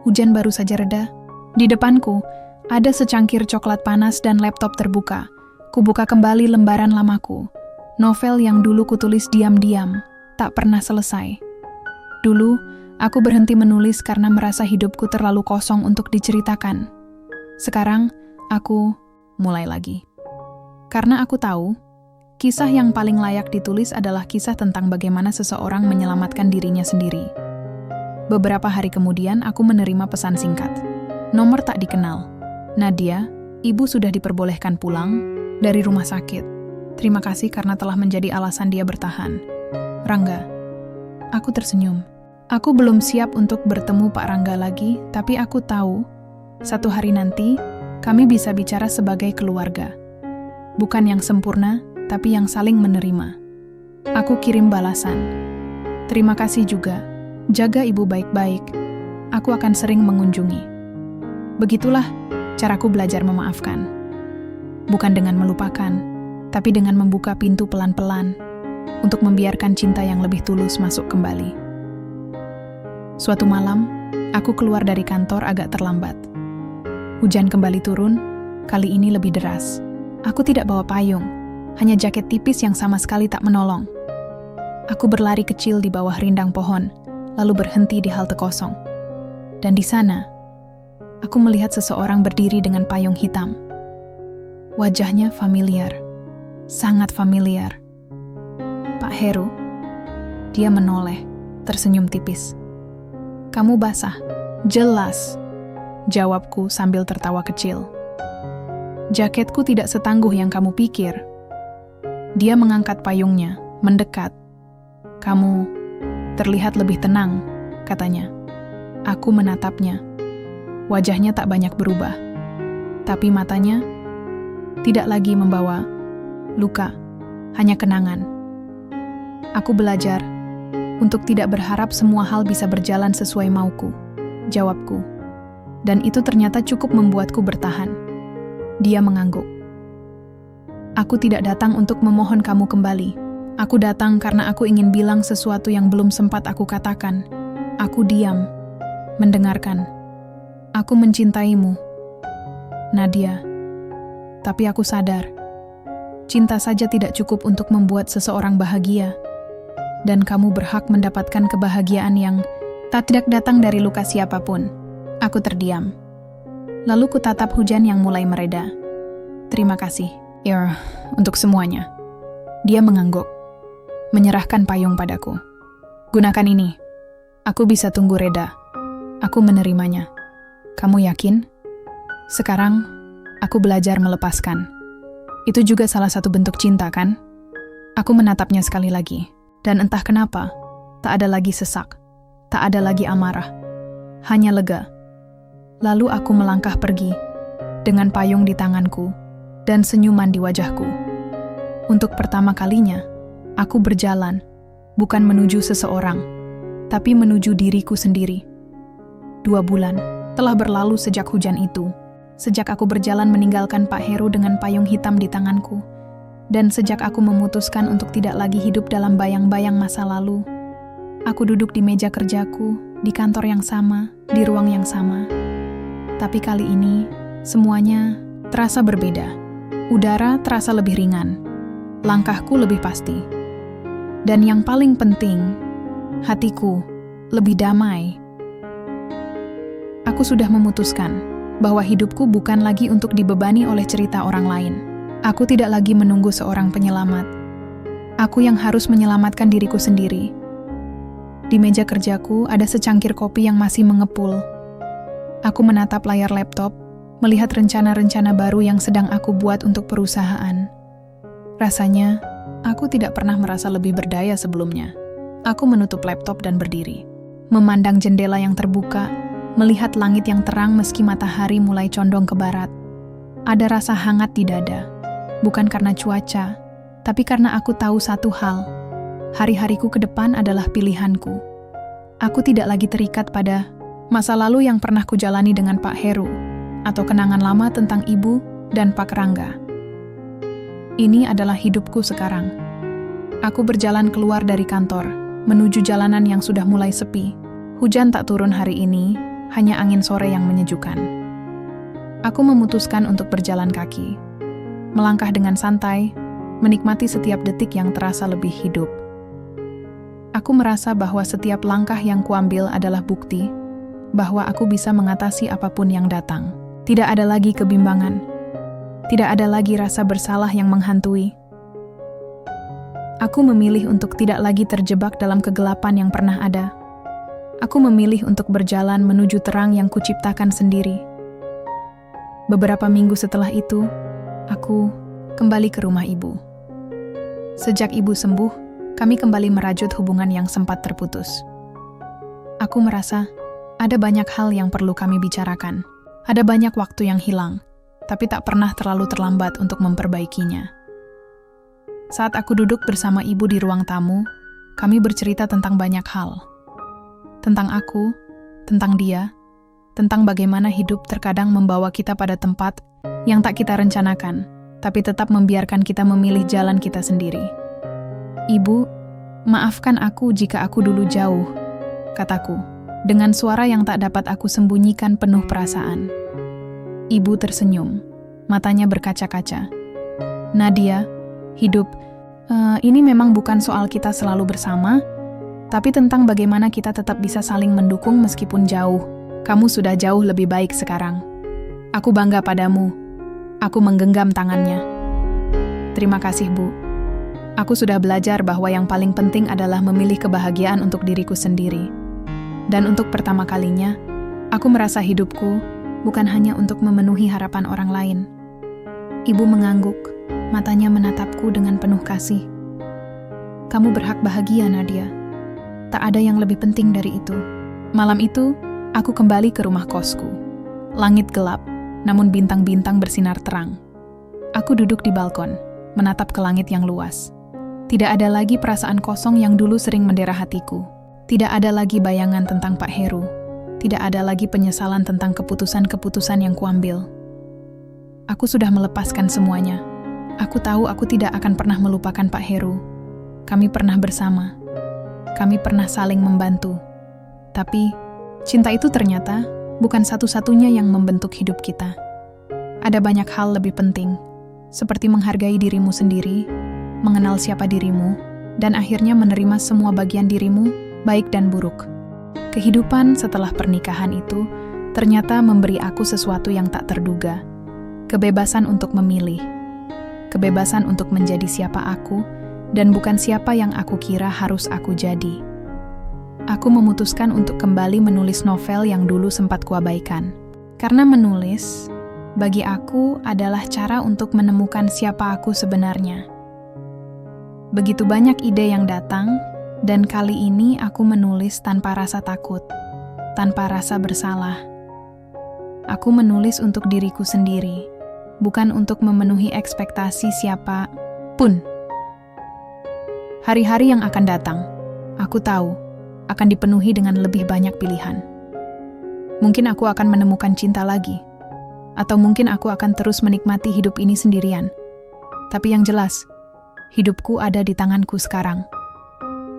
Hujan baru saja reda. Di depanku, ada secangkir coklat panas dan laptop terbuka. Kubuka kembali lembaran lamaku. Novel yang dulu kutulis diam-diam, tak pernah selesai. Dulu, aku berhenti menulis karena merasa hidupku terlalu kosong untuk diceritakan. Sekarang, aku mulai lagi. Karena aku tahu, kisah yang paling layak ditulis adalah kisah tentang bagaimana seseorang menyelamatkan dirinya sendiri. Beberapa hari kemudian, aku menerima pesan singkat. Nomor tak dikenal. Nadia, ibu sudah diperbolehkan pulang dari rumah sakit. Terima kasih karena telah menjadi alasan dia bertahan. Rangga. Aku tersenyum. Aku belum siap untuk bertemu Pak Rangga lagi, tapi aku tahu, satu hari nanti, kami bisa bicara sebagai keluarga. Bukan yang sempurna, tapi yang saling menerima. Aku kirim balasan. Terima kasih juga. Jaga ibu baik-baik. Aku akan sering mengunjungi. Begitulah caraku belajar memaafkan. Bukan dengan melupakan, tapi dengan membuka pintu pelan-pelan untuk membiarkan cinta yang lebih tulus masuk kembali. Suatu malam, aku keluar dari kantor agak terlambat. Hujan kembali turun, kali ini lebih deras. Aku tidak bawa payung, hanya jaket tipis yang sama sekali tak menolong. Aku berlari kecil di bawah rindang pohon, lalu berhenti di halte kosong. Dan di sana, aku melihat seseorang berdiri dengan payung hitam. Wajahnya familiar, sangat familiar. Pak Heru. Dia menoleh, tersenyum tipis. Kamu basah. Jelas, jawabku sambil tertawa kecil. Jaketku tidak setangguh yang kamu pikir. Dia mengangkat payungnya, mendekat. Kamu terlihat lebih tenang, katanya. Aku menatapnya. Wajahnya tak banyak berubah. Tapi matanya tidak lagi membawa luka, hanya kenangan. Aku belajar untuk tidak berharap semua hal bisa berjalan sesuai mauku, jawabku. Dan itu ternyata cukup membuatku bertahan. Dia mengangguk. Aku tidak datang untuk memohon kamu kembali. Aku datang karena aku ingin bilang sesuatu yang belum sempat aku katakan. Aku diam, mendengarkan. Aku mencintaimu, Nadia. Tapi aku sadar, cinta saja tidak cukup untuk membuat seseorang bahagia. Dan kamu berhak mendapatkan kebahagiaan yang tidak datang dari luka siapapun. Aku terdiam. Lalu kutatap hujan yang mulai mereda. Terima kasih, untuk semuanya. Dia mengangguk, menyerahkan payung padaku. Gunakan ini. Aku bisa tunggu reda. Aku menerimanya. Kamu yakin? Sekarang, aku belajar melepaskan. Itu juga salah satu bentuk cinta, kan? Aku menatapnya sekali lagi. Dan entah kenapa, tak ada lagi sesak, tak ada lagi amarah, hanya lega. Lalu aku melangkah pergi, dengan payung di tanganku dan senyuman di wajahku. Untuk pertama kalinya, aku berjalan, bukan menuju seseorang, tapi menuju diriku sendiri. 2 bulan telah berlalu sejak hujan itu, sejak aku berjalan meninggalkan Pak Heru dengan payung hitam di tanganku, dan sejak aku memutuskan untuk tidak lagi hidup dalam bayang-bayang masa lalu. Aku duduk di meja kerjaku, di kantor yang sama, di ruang yang sama. Tapi kali ini, semuanya terasa berbeda. Udara terasa lebih ringan, langkahku lebih pasti. Dan yang paling penting, hatiku lebih damai. Aku sudah memutuskan bahwa hidupku bukan lagi untuk dibebani oleh cerita orang lain. Aku tidak lagi menunggu seorang penyelamat. Aku yang harus menyelamatkan diriku sendiri. Di meja kerjaku ada secangkir kopi yang masih mengepul. Aku menatap layar laptop, melihat rencana-rencana baru yang sedang aku buat untuk perusahaan. Rasanya, aku tidak pernah merasa lebih berdaya sebelumnya. Aku menutup laptop dan berdiri, memandang jendela yang terbuka, melihat langit yang terang meski matahari mulai condong ke barat. Ada rasa hangat di dada, bukan karena cuaca, tapi karena aku tahu satu hal. Hari-hariku ke depan adalah pilihanku. Aku tidak lagi terikat pada masa lalu yang pernah kujalani dengan Pak Heru, atau kenangan lama tentang ibu dan Pak Rangga. Ini adalah hidupku sekarang. Aku berjalan keluar dari kantor, menuju jalanan yang sudah mulai sepi. Hujan tak turun hari ini, hanya angin sore yang menyejukkan. Aku memutuskan untuk berjalan kaki, melangkah dengan santai, menikmati setiap detik yang terasa lebih hidup. Aku merasa bahwa setiap langkah yang kuambil adalah bukti bahwa aku bisa mengatasi apapun yang datang. Tidak ada lagi kebimbangan. Tidak ada lagi rasa bersalah yang menghantui. Aku memilih untuk tidak lagi terjebak dalam kegelapan yang pernah ada. Aku memilih untuk berjalan menuju terang yang kuciptakan sendiri. Beberapa minggu setelah itu, aku kembali ke rumah ibu. Sejak ibu sembuh, kami kembali merajut hubungan yang sempat terputus. Aku merasa ada banyak hal yang perlu kami bicarakan. Ada banyak waktu yang hilang, tapi tak pernah terlalu terlambat untuk memperbaikinya. Saat aku duduk bersama ibu di ruang tamu, kami bercerita tentang banyak hal. Tentang aku, tentang dia, tentang bagaimana hidup terkadang membawa kita pada tempat yang tak kita rencanakan, tapi tetap membiarkan kita memilih jalan kita sendiri. Ibu, maafkan aku jika aku dulu jauh, kataku, dengan suara yang tak dapat aku sembunyikan penuh perasaan. Ibu tersenyum, matanya berkaca-kaca. Nadia, hidup, ini memang bukan soal kita selalu bersama, tapi tentang bagaimana kita tetap bisa saling mendukung meskipun jauh. Kamu sudah jauh lebih baik sekarang. Aku bangga padamu. Aku menggenggam tangannya. Terima kasih, Bu. Aku sudah belajar bahwa yang paling penting adalah memilih kebahagiaan untuk diriku sendiri. Dan untuk pertama kalinya, aku merasa hidupku bukan hanya untuk memenuhi harapan orang lain. Ibu mengangguk, matanya menatapku dengan penuh kasih. Kamu berhak bahagia, Nadia. Tak ada yang lebih penting dari itu. Malam itu, aku kembali ke rumah kosku. Langit gelap, namun bintang-bintang bersinar terang. Aku duduk di balkon, menatap ke langit yang luas. Tidak ada lagi perasaan kosong yang dulu sering mendera hatiku. Tidak ada lagi bayangan tentang Pak Heru. Tidak ada lagi penyesalan tentang keputusan-keputusan yang kuambil. Aku sudah melepaskan semuanya. Aku tahu aku tidak akan pernah melupakan Pak Heru. Kami pernah bersama. Kami pernah saling membantu. Tapi, cinta itu ternyata bukan satu-satunya yang membentuk hidup kita. Ada banyak hal lebih penting, seperti menghargai dirimu sendiri, mengenal siapa dirimu, dan akhirnya menerima semua bagian dirimu, baik dan buruk. Kehidupan setelah pernikahan itu ternyata memberi aku sesuatu yang tak terduga. Kebebasan untuk memilih. Kebebasan untuk menjadi siapa aku, dan bukan siapa yang aku kira harus aku jadi. Aku memutuskan untuk kembali menulis novel yang dulu sempat kuabaikan. Karena menulis, bagi aku adalah cara untuk menemukan siapa aku sebenarnya. Begitu banyak ide yang datang, dan kali ini aku menulis tanpa rasa takut, tanpa rasa bersalah. Aku menulis untuk diriku sendiri, bukan untuk memenuhi ekspektasi siapa pun. Hari-hari yang akan datang, aku tahu, akan dipenuhi dengan lebih banyak pilihan. Mungkin aku akan menemukan cinta lagi, atau mungkin aku akan terus menikmati hidup ini sendirian. Tapi yang jelas, hidupku ada di tanganku sekarang.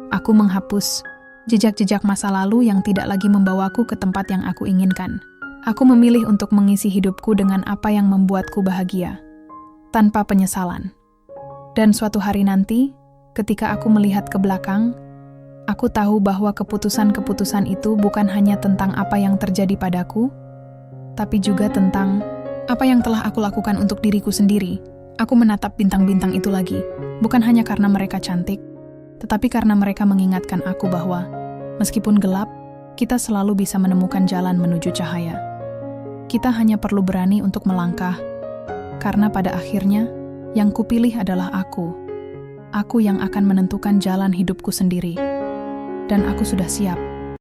Aku menghapus jejak-jejak masa lalu yang tidak lagi membawaku ke tempat yang aku inginkan. Aku memilih untuk mengisi hidupku dengan apa yang membuatku bahagia, tanpa penyesalan. Dan suatu hari nanti, ketika aku melihat ke belakang, aku tahu bahwa keputusan-keputusan itu bukan hanya tentang apa yang terjadi padaku, tapi juga tentang apa yang telah aku lakukan untuk diriku sendiri. Aku menatap bintang-bintang itu lagi, bukan hanya karena mereka cantik, tetapi karena mereka mengingatkan aku bahwa, meskipun gelap, kita selalu bisa menemukan jalan menuju cahaya. Kita hanya perlu berani untuk melangkah, karena pada akhirnya, yang kupilih adalah aku. Aku yang akan menentukan jalan hidupku sendiri. Dan aku sudah siap.